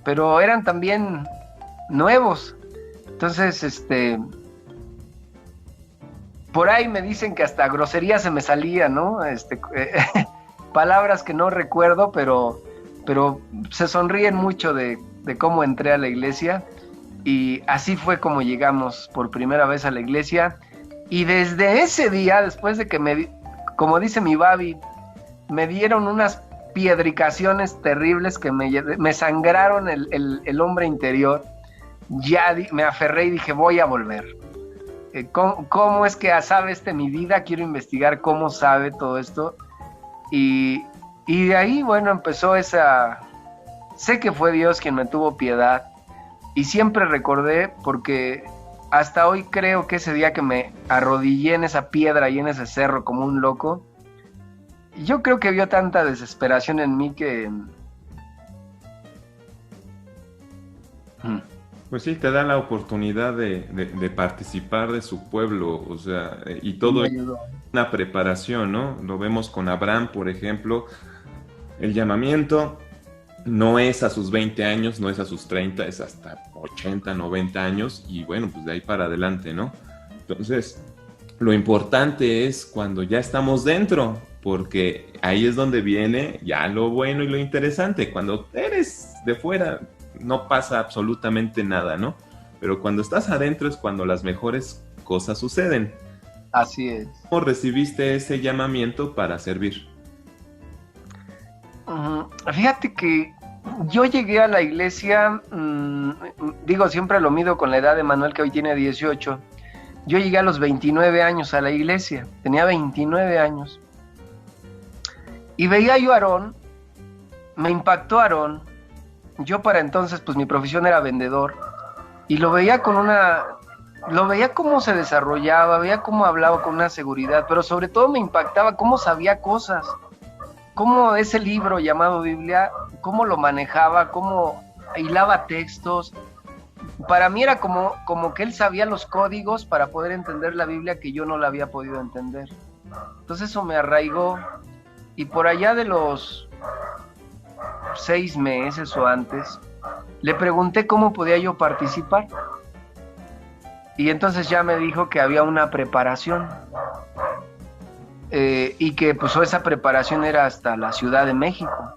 Pero eran también nuevos. Entonces, por ahí me dicen que hasta grosería se me salía, ¿no? Palabras que no recuerdo, pero se sonríen mucho de cómo entré a la iglesia. Y así fue como llegamos por primera vez a la iglesia. Y desde ese día, después de que como dice mi Babi, me dieron unas piedricaciones terribles que me sangraron el hombre interior, ya me aferré y dije, voy a volver. ¿Cómo es que sabe mi vida? Quiero investigar cómo sabe todo esto. Y de ahí, bueno, empezó sé que fue Dios quien me tuvo piedad. Y siempre recordé, porque hasta hoy creo que ese día que me arrodillé en esa piedra y en ese cerro como un loco, yo creo que vio tanta desesperación en mí que... Pues sí, te da la oportunidad de participar de su pueblo, o sea, y todo es una preparación, ¿no? Lo vemos con Abraham, por ejemplo, el llamamiento no es a sus 20 años, no es a sus 30, es hasta 80, 90 años, y bueno, pues de ahí para adelante, ¿no? Entonces, lo importante es cuando ya estamos dentro, porque ahí es donde viene ya lo bueno y lo interesante. Cuando eres de fuera no pasa absolutamente nada, ¿no? Pero cuando estás adentro es cuando las mejores cosas suceden. Así es. ¿Cómo recibiste ese llamamiento para servir? Fíjate que yo llegué a la iglesia, digo, siempre lo mido con la edad de Manuel, que hoy tiene 18. Yo llegué a los 29 años a la iglesia, tenía 29 años. Y veía yo a Aarón, me impactó Aarón. Yo para entonces, pues mi profesión era vendedor, y lo veía cómo se desarrollaba, veía cómo hablaba con una seguridad, pero sobre todo me impactaba cómo sabía cosas, cómo ese libro llamado Biblia, cómo lo manejaba, cómo hilaba textos. Para mí era como que él sabía los códigos para poder entender la Biblia que yo no la había podido entender. Entonces eso me arraigó, y por allá de los 6 meses o antes, le pregunté cómo podía yo participar. Y entonces ya me dijo que había una preparación, y que pues esa preparación era hasta la Ciudad de México.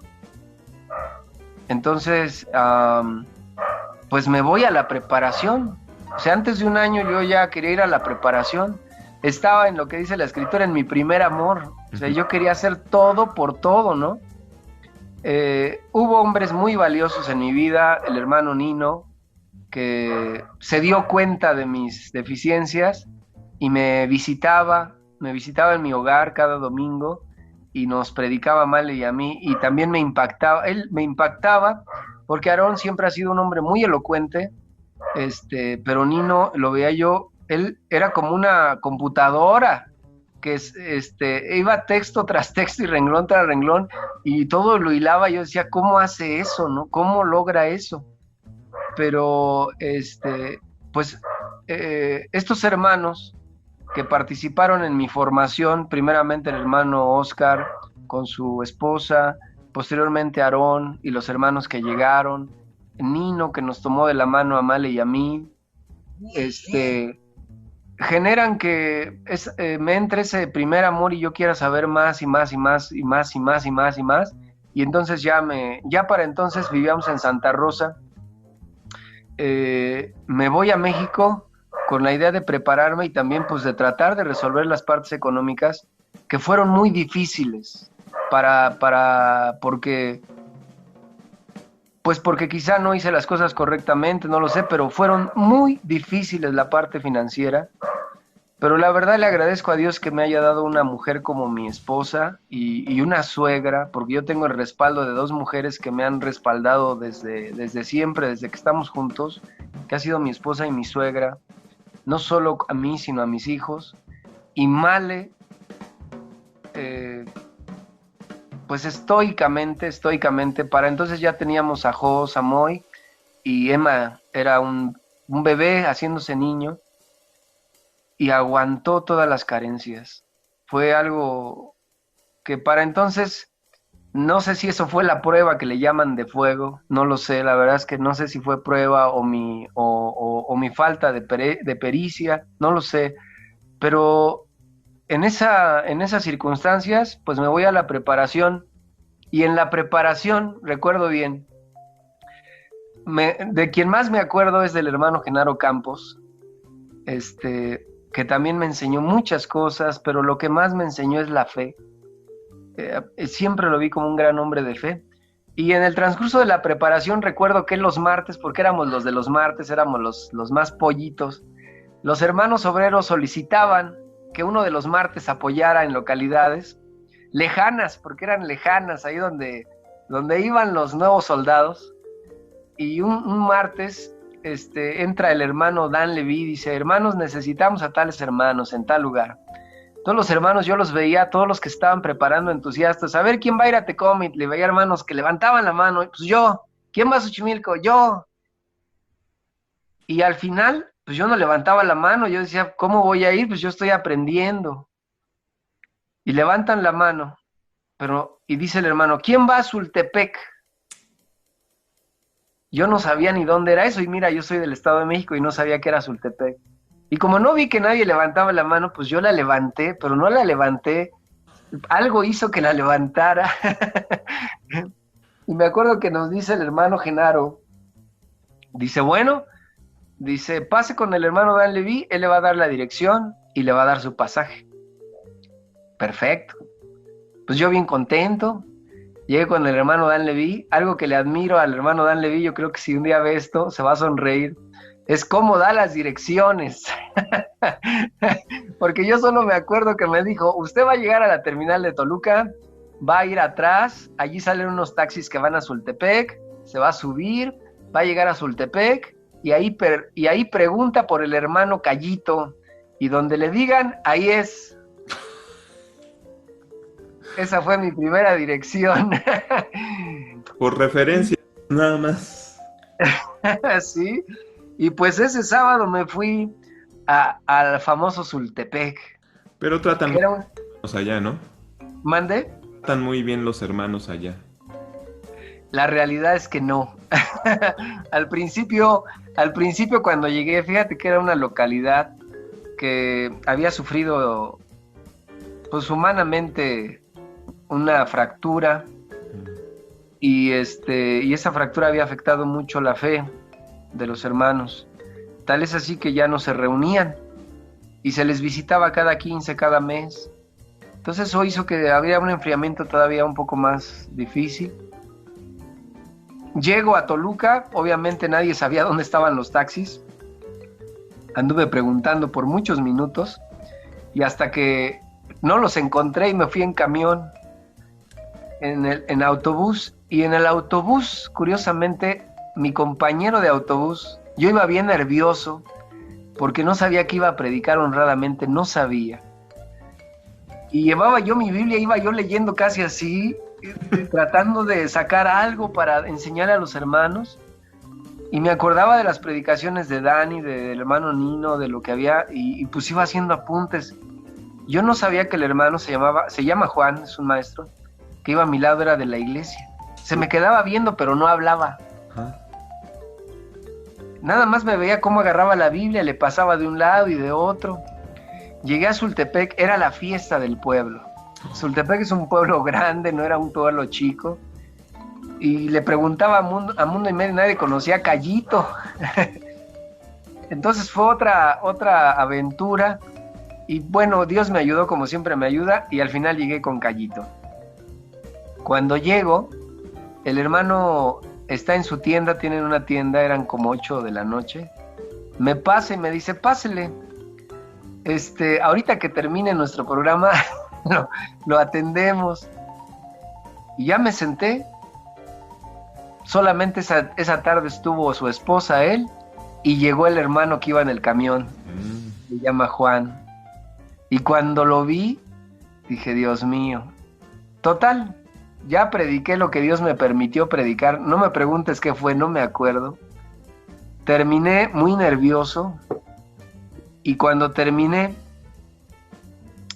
Entonces, pues me voy a la preparación. O sea, antes de un año yo ya quería ir a la preparación. estaba en lo que dice la escritora, en mi primer amor. O sea, yo quería hacer todo por todo, ¿no? Hubo hombres muy valiosos en mi vida, el hermano Nino, que se dio cuenta de mis deficiencias y me visitaba en mi hogar cada domingo y nos predicaba a Male y a mí, y también él me impactaba porque Aarón siempre ha sido un hombre muy elocuente, pero Nino lo veía yo, él era como una computadora que iba texto tras texto y renglón tras renglón y todo lo hilaba. Yo decía, ¿cómo hace eso, no? ¿Cómo logra eso? Pero pues estos hermanos que participaron en mi formación, primeramente el hermano Oscar con su esposa, posteriormente Aarón y los hermanos que llegaron, Nino que nos tomó de la mano a Male y a mí, generan que me entre ese primer amor y yo quiera saber más y más y más y más y más y más y más. Y entonces ya para entonces vivíamos en Santa Rosa. Me voy a México con la idea de prepararme y también pues de tratar de resolver las partes económicas que fueron muy difíciles porque quizá no hice las cosas correctamente, no lo sé, pero fueron muy difíciles la parte financiera. Pero la verdad le agradezco a Dios que me haya dado una mujer como mi esposa y una suegra, porque yo tengo el respaldo de 2 mujeres que me han respaldado desde siempre, desde que estamos juntos, que ha sido mi esposa y mi suegra, no solo a mí, sino a mis hijos. Y Male, pues estoicamente, para entonces ya teníamos a Jos, a Moy, y Emma era un bebé haciéndose niño, y aguantó todas las carencias. Fue algo que para entonces, no sé si eso fue la prueba que le llaman de fuego, no lo sé, la verdad es que no sé si fue prueba o mi falta de pericia, no lo sé, pero en esas circunstancias, pues me voy a la preparación, y en la preparación, recuerdo bien, de quien más me acuerdo es del hermano Genaro Campos, que también me enseñó muchas cosas, pero lo que más me enseñó es la fe. Siempre lo vi como un gran hombre de fe. Y en el transcurso de la preparación recuerdo que los martes, porque éramos los de los martes, éramos los más pollitos, los hermanos obreros solicitaban que uno de los martes apoyara en localidades lejanas, porque eran lejanas, ahí donde iban los nuevos soldados. Y un martes entra el hermano Dan Leví y dice, hermanos, necesitamos a tales hermanos en tal lugar. Todos los hermanos yo los veía, todos los que estaban preparando entusiastas, a ver quién va a ir a Tecomit, le veía hermanos que levantaban la mano, pues yo, ¿quién va a Xochimilco? Yo. Y al final, pues yo no levantaba la mano, yo decía, ¿cómo voy a ir? Pues yo estoy aprendiendo. Y levantan la mano, y dice el hermano, ¿quién va a Sultepec? Yo no sabía ni dónde era eso, y mira, yo soy del Estado de México y no sabía que era Sultepec. Y como no vi que nadie levantaba la mano, pues yo la levanté, pero no la levanté, algo hizo que la levantara. Y me acuerdo que nos dice el hermano Genaro, dice, bueno, dice, pase con el hermano Dan Leví, él le va a dar la dirección y le va a dar su pasaje. Perfecto. Pues yo bien contento, llegué con el hermano Dan Leví, algo que le admiro al hermano Dan Leví, yo creo que si un día ve esto, se va a sonreír, es cómo da las direcciones. Porque yo solo me acuerdo que me dijo, usted va a llegar a la terminal de Toluca, va a ir atrás, allí salen unos taxis que van a Sultepec, se va a subir, va a llegar a Sultepec, y ahí pregunta por el hermano Callito, y donde le digan, ahí es. Esa fue mi primera dirección. Por referencia, nada más. Sí, y pues ese sábado me fui al famoso Sultepec. Pero tratan muy bien los allá, ¿no? ¿Mande? Tratan muy bien los hermanos allá. La realidad es que no. Al principio cuando llegué, fíjate que era una localidad que había sufrido, pues humanamente, una fractura, y esa fractura había afectado mucho la fe de los hermanos. Tal es así que ya no se reunían. y se les visitaba cada 15, cada mes. Entonces eso hizo que había un enfriamiento todavía un poco más difícil. Llego a Toluca, obviamente nadie sabía dónde estaban los taxis. Anduve preguntando por muchos minutos y hasta que no los encontré y me fui en camión, en autobús. Y en el autobús, curiosamente, mi compañero de autobús, yo iba bien nervioso porque no sabía que iba a predicar honradamente, no sabía. Y llevaba yo mi Biblia, iba yo leyendo casi así, tratando de sacar algo para enseñar a los hermanos. Y me acordaba de las predicaciones de Dani, del hermano Nino, de lo que había, y pues iba haciendo apuntes. Yo no sabía que el hermano se llama Juan, es un maestro, que iba a mi lado, era de la iglesia. Se me quedaba viendo, pero no hablaba. Ajá. Nada más me veía cómo agarraba la Biblia, le pasaba de un lado y de otro. Llegué a Sultepec, era la fiesta del pueblo. Sultepec es un pueblo grande, no era un pueblo chico. Y le preguntaba a Mundo y Medio, nadie conocía a Callito. Entonces fue otra aventura. Y bueno, Dios me ayudó como siempre me ayuda, y al final llegué con Callito. Cuando llego, el hermano está en su tienda, tienen una tienda, eran como 8 de la noche. Me pasa y me dice, pásele. Ahorita que termine nuestro programa, lo atendemos. Y ya me senté. Solamente esa tarde estuvo su esposa, él, y llegó el hermano que iba en el camión. Se llama Juan. Y cuando lo vi, dije, Dios mío. Total, ya prediqué lo que Dios me permitió predicar. No me preguntes qué fue, no me acuerdo. Terminé muy nervioso. Y cuando terminé,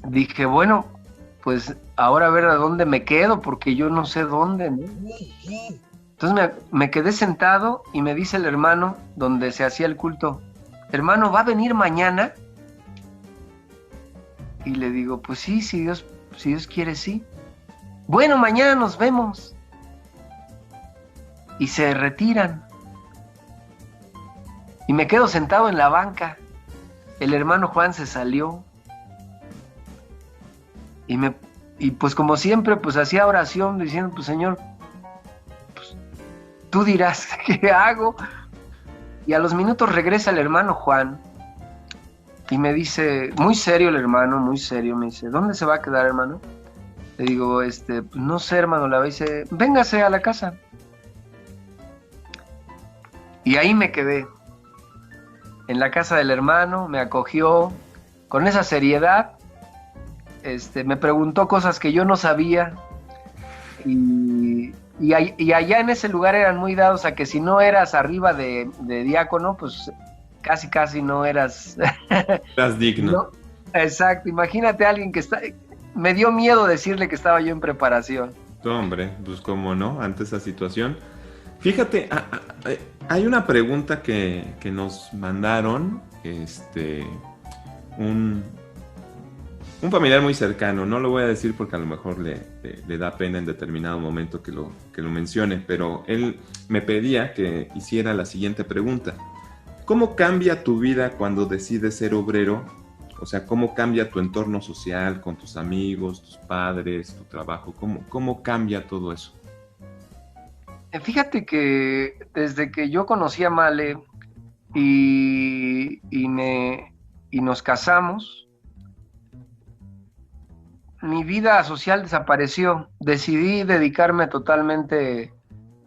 dije, bueno, pues ahora a ver a dónde me quedo, porque yo no sé dónde, ¿no? Entonces me quedé sentado y me dice el hermano, donde se hacía el culto, hermano, ¿va a venir mañana? Y le digo, pues sí, si Dios quiere, sí. Bueno, mañana nos vemos. Y se retiran. Y me quedo sentado en la banca. El hermano Juan se salió. Y pues como siempre, pues hacía oración diciendo, pues Señor, tú dirás qué hago. Y a los minutos regresa el hermano Juan y me dice, muy serio el hermano, muy serio, me dice, ¿dónde se va a quedar, hermano? Le digo, pues no sé, hermano, la dice, véngase a la casa. Y ahí me quedé, en la casa del hermano, me acogió con esa seriedad, me preguntó cosas que yo no sabía, y allá en ese lugar eran muy dados a que si no eras arriba de diácono, pues casi no eras... Estás digno. No, exacto, imagínate a alguien que está... Me dio miedo decirle que estaba yo en preparación. Hombre, pues cómo no, ante esa situación. Fíjate, hay una pregunta que nos mandaron, un familiar muy cercano, no lo voy a decir porque a lo mejor le da pena en determinado momento que lo mencione, pero él me pedía que hiciera la siguiente pregunta. ¿Cómo cambia tu vida cuando decides ser obrero? O sea, ¿cómo cambia tu entorno social con tus amigos, tus padres, tu trabajo? ¿Cómo cambia todo eso? Fíjate que desde que yo conocí a Male y nos casamos, mi vida social desapareció. Decidí dedicarme totalmente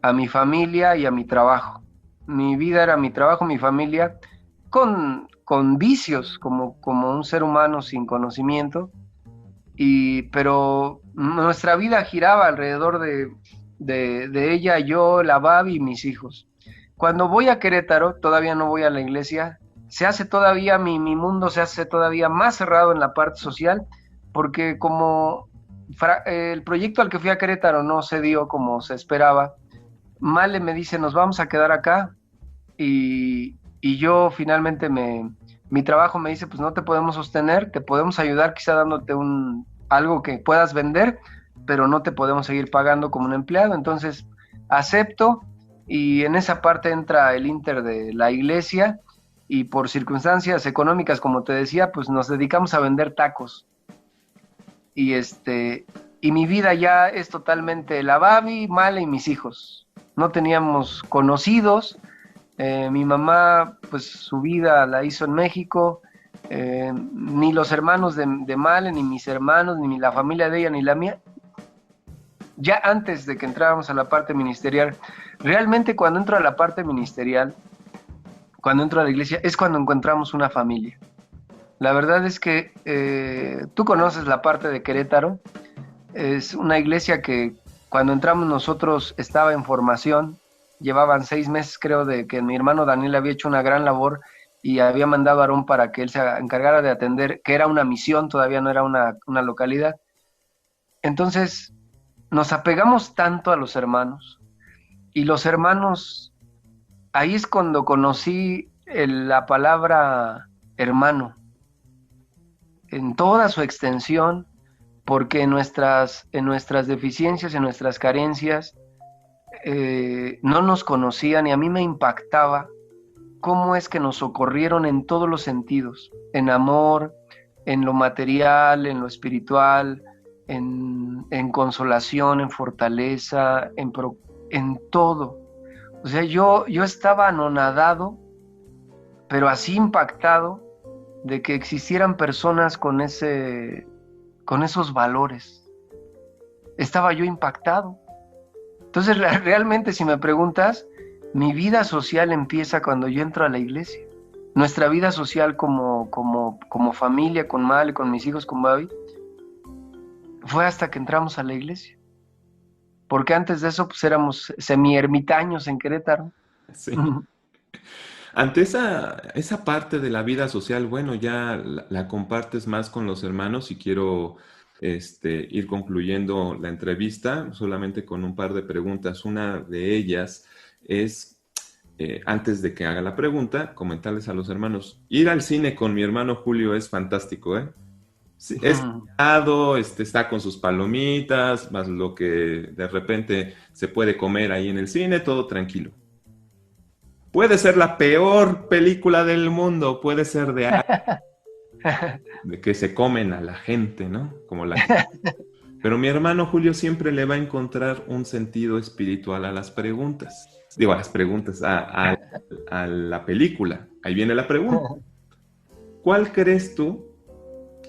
a mi familia y a mi trabajo. Mi vida era mi trabajo, mi familia, con vicios, como un ser humano sin conocimiento, pero nuestra vida giraba alrededor de ella, yo, la Babi y mis hijos. Cuando voy a Querétaro, todavía no voy a la iglesia, se hace todavía, mi mundo se hace todavía más cerrado en la parte social, porque como el proyecto al que fui a Querétaro no se dio como se esperaba, Male me dice, nos vamos a quedar acá, y yo finalmente mi trabajo me dice, pues no te podemos sostener, te podemos ayudar quizá dándote algo que puedas vender, pero no te podemos seguir pagando como un empleado. Entonces acepto, y en esa parte entra el Inter de la iglesia, y por circunstancias económicas, como te decía, pues nos dedicamos a vender tacos. Y y mi vida ya es totalmente la Babi, Male y mis hijos. No teníamos conocidos. Mi mamá, pues su vida la hizo en México. Ni los hermanos de Male, ni mis hermanos, ni la familia de ella, ni la mía. Ya antes de que entráramos a la parte ministerial, realmente cuando entro a la parte ministerial, cuando entro a la iglesia, es cuando encontramos una familia. La verdad es que tú conoces la parte de Querétaro. Es una iglesia que cuando entramos nosotros estaba en formación. Llevaban 6 meses, creo, de que mi hermano Daniel había hecho una gran labor y había mandado a Aarón para que él se encargara de atender, que era una misión, todavía no era una localidad. Entonces, nos apegamos tanto a los hermanos. Y los hermanos, ahí es cuando conocí la palabra hermano, en toda su extensión, porque en nuestras deficiencias, en nuestras carencias, no nos conocían y a mí me impactaba cómo es que nos socorrieron en todos los sentidos, en amor, en lo material, en lo espiritual, en consolación, en fortaleza, en todo. O sea, yo estaba anonadado, pero así impactado de que existieran personas con esos valores. Estaba yo impactado. Entonces, realmente, si me preguntas, mi vida social empieza cuando yo entro a la iglesia. Nuestra vida social como familia, con Mal, con mis hijos, con Babi, fue hasta que entramos a la iglesia. Porque antes de eso, pues éramos semi-ermitaños en Querétaro. Sí. Ante esa parte de la vida social, bueno, ya la compartes más con los hermanos y quiero ir concluyendo la entrevista solamente con un par de preguntas. Una de ellas es, antes de que haga la pregunta, comentarles a los hermanos, ir al cine con mi hermano Julio es fantástico, ¿eh? Sí, es cuidado, está con sus palomitas, más lo que de repente se puede comer ahí en el cine, todo tranquilo. Puede ser la peor película del mundo, puede ser de que se comen a la gente, ¿no? Pero mi hermano Julio siempre le va a encontrar un sentido espiritual a las preguntas. Digo, a las preguntas, a la película. Ahí viene la pregunta. ¿Cuál crees tú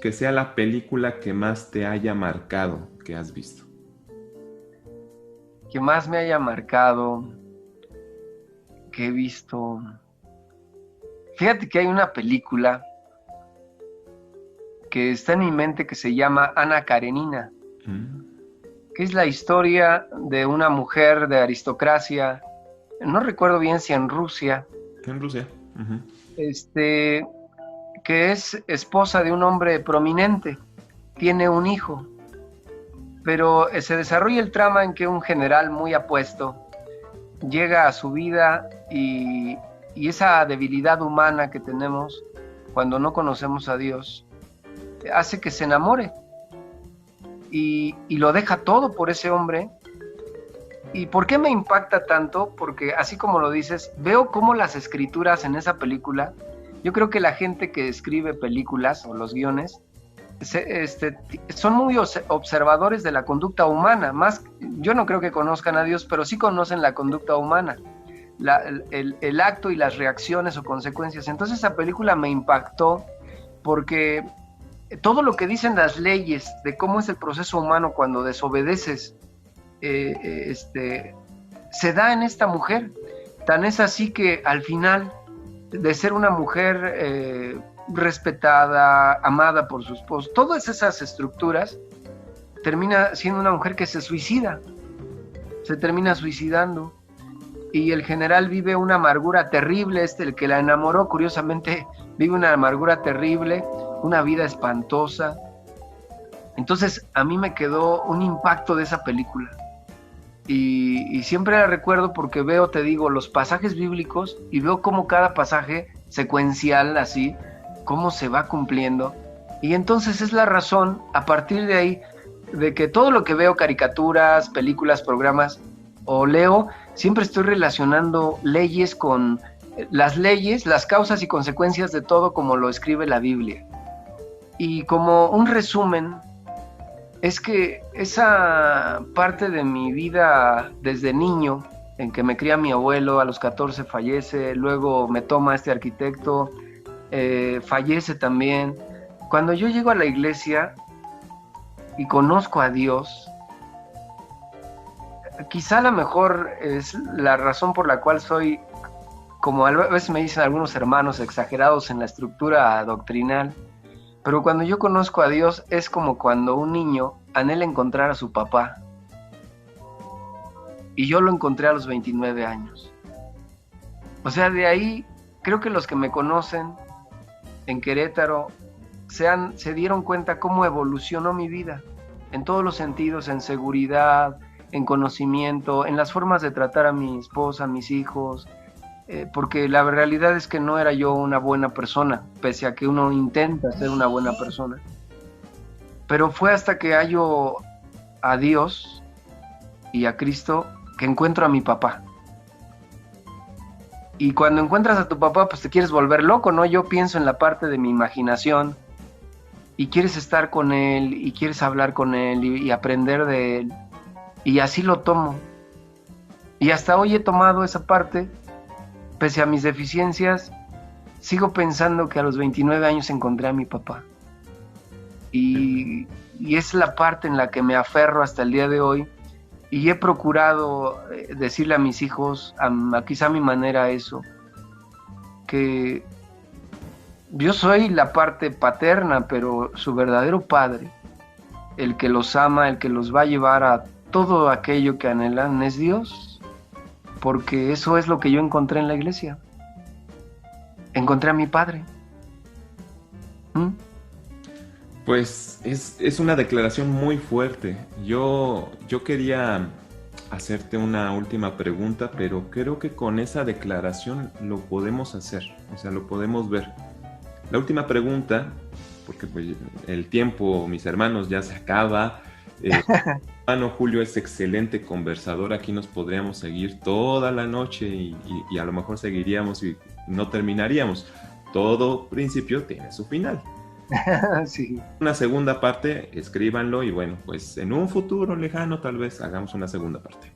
que sea la película que más te haya marcado que has visto? Que más me haya marcado, que he visto. Fíjate que hay una película que está en mi mente que se llama Ana Karenina, que es la historia de una mujer de aristocracia, no recuerdo bien si en Rusia. En Rusia. Que es esposa de un hombre prominente, tiene un hijo, pero se desarrolla el trama en que un general muy apuesto llega a su vida y esa debilidad humana que tenemos cuando no conocemos a Dios hace que se enamore y lo deja todo por ese hombre. ¿Y por qué me impacta tanto? Porque así como lo dices, veo cómo las escrituras en esa película, yo creo que la gente que escribe películas o los guiones son muy observadores de la conducta humana. Yo no creo que conozcan a Dios, pero sí conocen la conducta humana, el acto y las reacciones o consecuencias. Entonces esa película me impactó porque todo lo que dicen las leyes de cómo es el proceso humano cuando desobedeces, se da en esta mujer. Tan es así que al final, de ser una mujer respetada, amada por su esposo, todas esas estructuras, termina siendo una mujer que se suicida, se termina suicidando, y el general vive una amargura terrible. El que la enamoró, curiosamente, vive una amargura terrible, una vida espantosa. Entonces a mí me quedó un impacto de esa película. Y siempre la recuerdo porque veo, te digo, los pasajes bíblicos y veo cómo cada pasaje secuencial, así, cómo se va cumpliendo. Y entonces es la razón, a partir de ahí, de que todo lo que veo, caricaturas, películas, programas, o leo, siempre estoy relacionando leyes con las leyes, las causas y consecuencias de todo como lo escribe la Biblia. Y como un resumen, es que esa parte de mi vida desde niño, en que me cría mi abuelo, a los 14 fallece, luego me toma este arquitecto, fallece también. Cuando yo llego a la iglesia y conozco a Dios, quizá a lo mejor es la razón por la cual soy, como a veces me dicen algunos hermanos, exagerados en la estructura doctrinal, pero cuando yo conozco a Dios es como cuando un niño anhela encontrar a su papá. Y yo lo encontré a los 29 años. O sea, de ahí creo que los que me conocen en Querétaro se dieron cuenta cómo evolucionó mi vida, en todos los sentidos, en seguridad, en conocimiento, en las formas de tratar a mi esposa, a mis hijos, porque la realidad es que no era yo una buena persona, pese a que uno intenta ser una buena persona. Pero fue hasta que hallo a Dios y a Cristo que encuentro a mi papá. Y cuando encuentras a tu papá, pues te quieres volver loco, ¿no? Yo pienso en la parte de mi imaginación y quieres estar con él y quieres hablar con él y aprender de él. Y así lo tomo. Y hasta hoy he tomado esa parte. Pese a mis deficiencias, sigo pensando que a los 29 años encontré a mi papá. Y es la parte en la que me aferro hasta el día de hoy. Y he procurado decirle a mis hijos, quizá a mi manera, eso, que yo soy la parte paterna, pero su verdadero padre, el que los ama, el que los va a llevar a todo aquello que anhelan, es Dios. Porque eso es lo que yo encontré en la iglesia. Encontré a mi padre. Pues es una declaración muy fuerte. Yo quería hacerte una última pregunta, pero creo que con esa declaración lo podemos hacer, o sea, lo podemos ver. La última pregunta, porque pues, el tiempo, mis hermanos, ya se acaba. Hermano Julio es excelente conversador, aquí nos podríamos seguir toda la noche y a lo mejor seguiríamos y no terminaríamos. Todo principio tiene su final. Sí. Una segunda parte, escríbanlo y bueno, pues en un futuro lejano tal vez hagamos una segunda parte.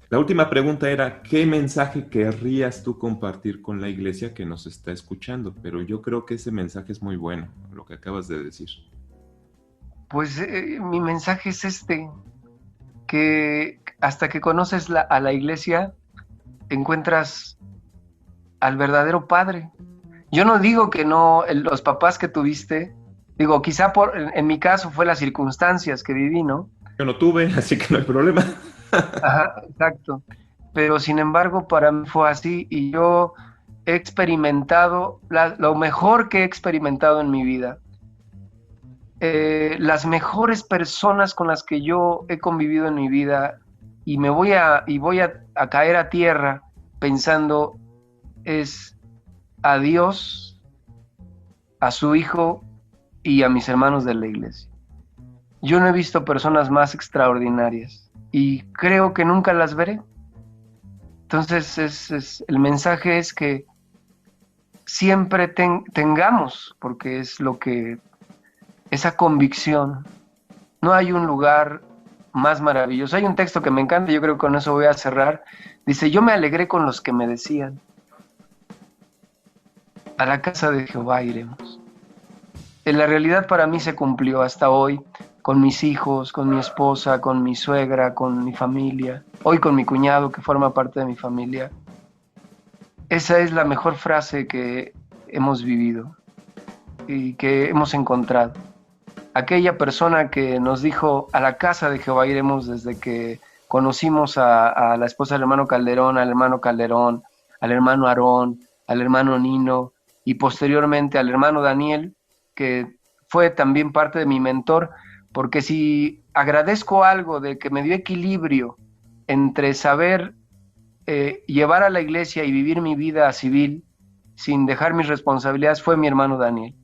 La última pregunta era, ¿qué mensaje querrías tú compartir con la iglesia que nos está escuchando? Pero yo creo que ese mensaje es muy bueno, lo que acabas de decir. Pues mi mensaje es que hasta que conoces a la iglesia, encuentras al verdadero padre. Yo no digo que no, los papás que tuviste, digo, quizá en mi caso fue las circunstancias que viví, ¿no? Yo no tuve, así que no hay problema. Ajá, exacto. Pero sin embargo, para mí fue así y yo he experimentado lo mejor que he experimentado en mi vida. Las mejores personas con las que yo he convivido en mi vida y voy a caer a tierra pensando es a Dios, a su Hijo y a mis hermanos de la iglesia. Yo no he visto personas más extraordinarias y creo que nunca las veré. Entonces el mensaje es que siempre tengamos, porque es lo que esa convicción. No hay un lugar más maravilloso. Hay un texto que me encanta, yo creo que con eso voy a cerrar. Dice, yo me alegré con los que me decían, a la casa de Jehová iremos. En la realidad para mí se cumplió hasta hoy, con mis hijos, con mi esposa, con mi suegra, con mi familia, hoy con mi cuñado que forma parte de mi familia. Esa es la mejor frase que hemos vivido y que hemos encontrado. Aquella persona que nos dijo, a la casa de Jehová iremos, desde que conocimos a la esposa del hermano Calderón, al hermano Aarón, al hermano Nino y posteriormente al hermano Daniel, que fue también parte de mi mentor, porque si agradezco algo de que me dio equilibrio entre saber llevar a la iglesia y vivir mi vida civil sin dejar mis responsabilidades, fue mi hermano Daniel.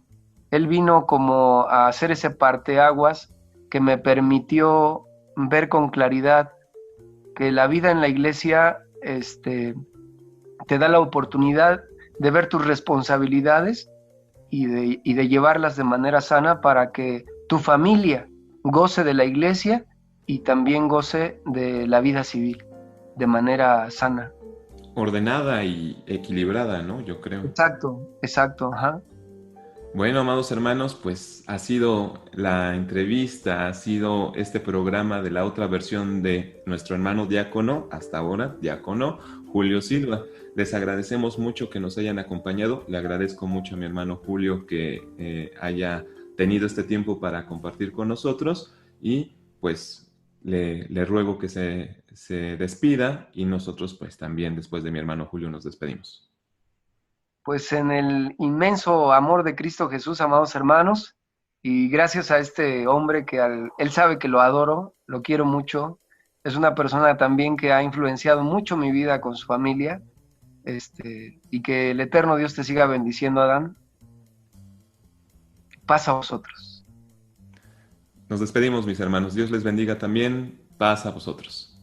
Él vino como a hacer ese parteaguas que me permitió ver con claridad que la vida en la iglesia te da la oportunidad de ver tus responsabilidades y de llevarlas de manera sana para que tu familia goce de la iglesia y también goce de la vida civil de manera sana. Ordenada y equilibrada, ¿no? Yo creo. Exacto, exacto, ajá. Bueno, amados hermanos, pues ha sido la entrevista, ha sido este programa de la otra versión de nuestro hermano diácono, hasta ahora, diácono Julio Silva. Les agradecemos mucho que nos hayan acompañado. Le agradezco mucho a mi hermano Julio que haya tenido este tiempo para compartir con nosotros y pues le ruego que se despida y nosotros pues también después de mi hermano Julio nos despedimos. Pues en el inmenso amor de Cristo Jesús, amados hermanos, y gracias a este hombre que él sabe que lo adoro, lo quiero mucho, es una persona también que ha influenciado mucho mi vida con su familia, y que el eterno Dios te siga bendiciendo, Adán. Paz a vosotros. Nos despedimos, mis hermanos. Dios les bendiga también. Paz a vosotros.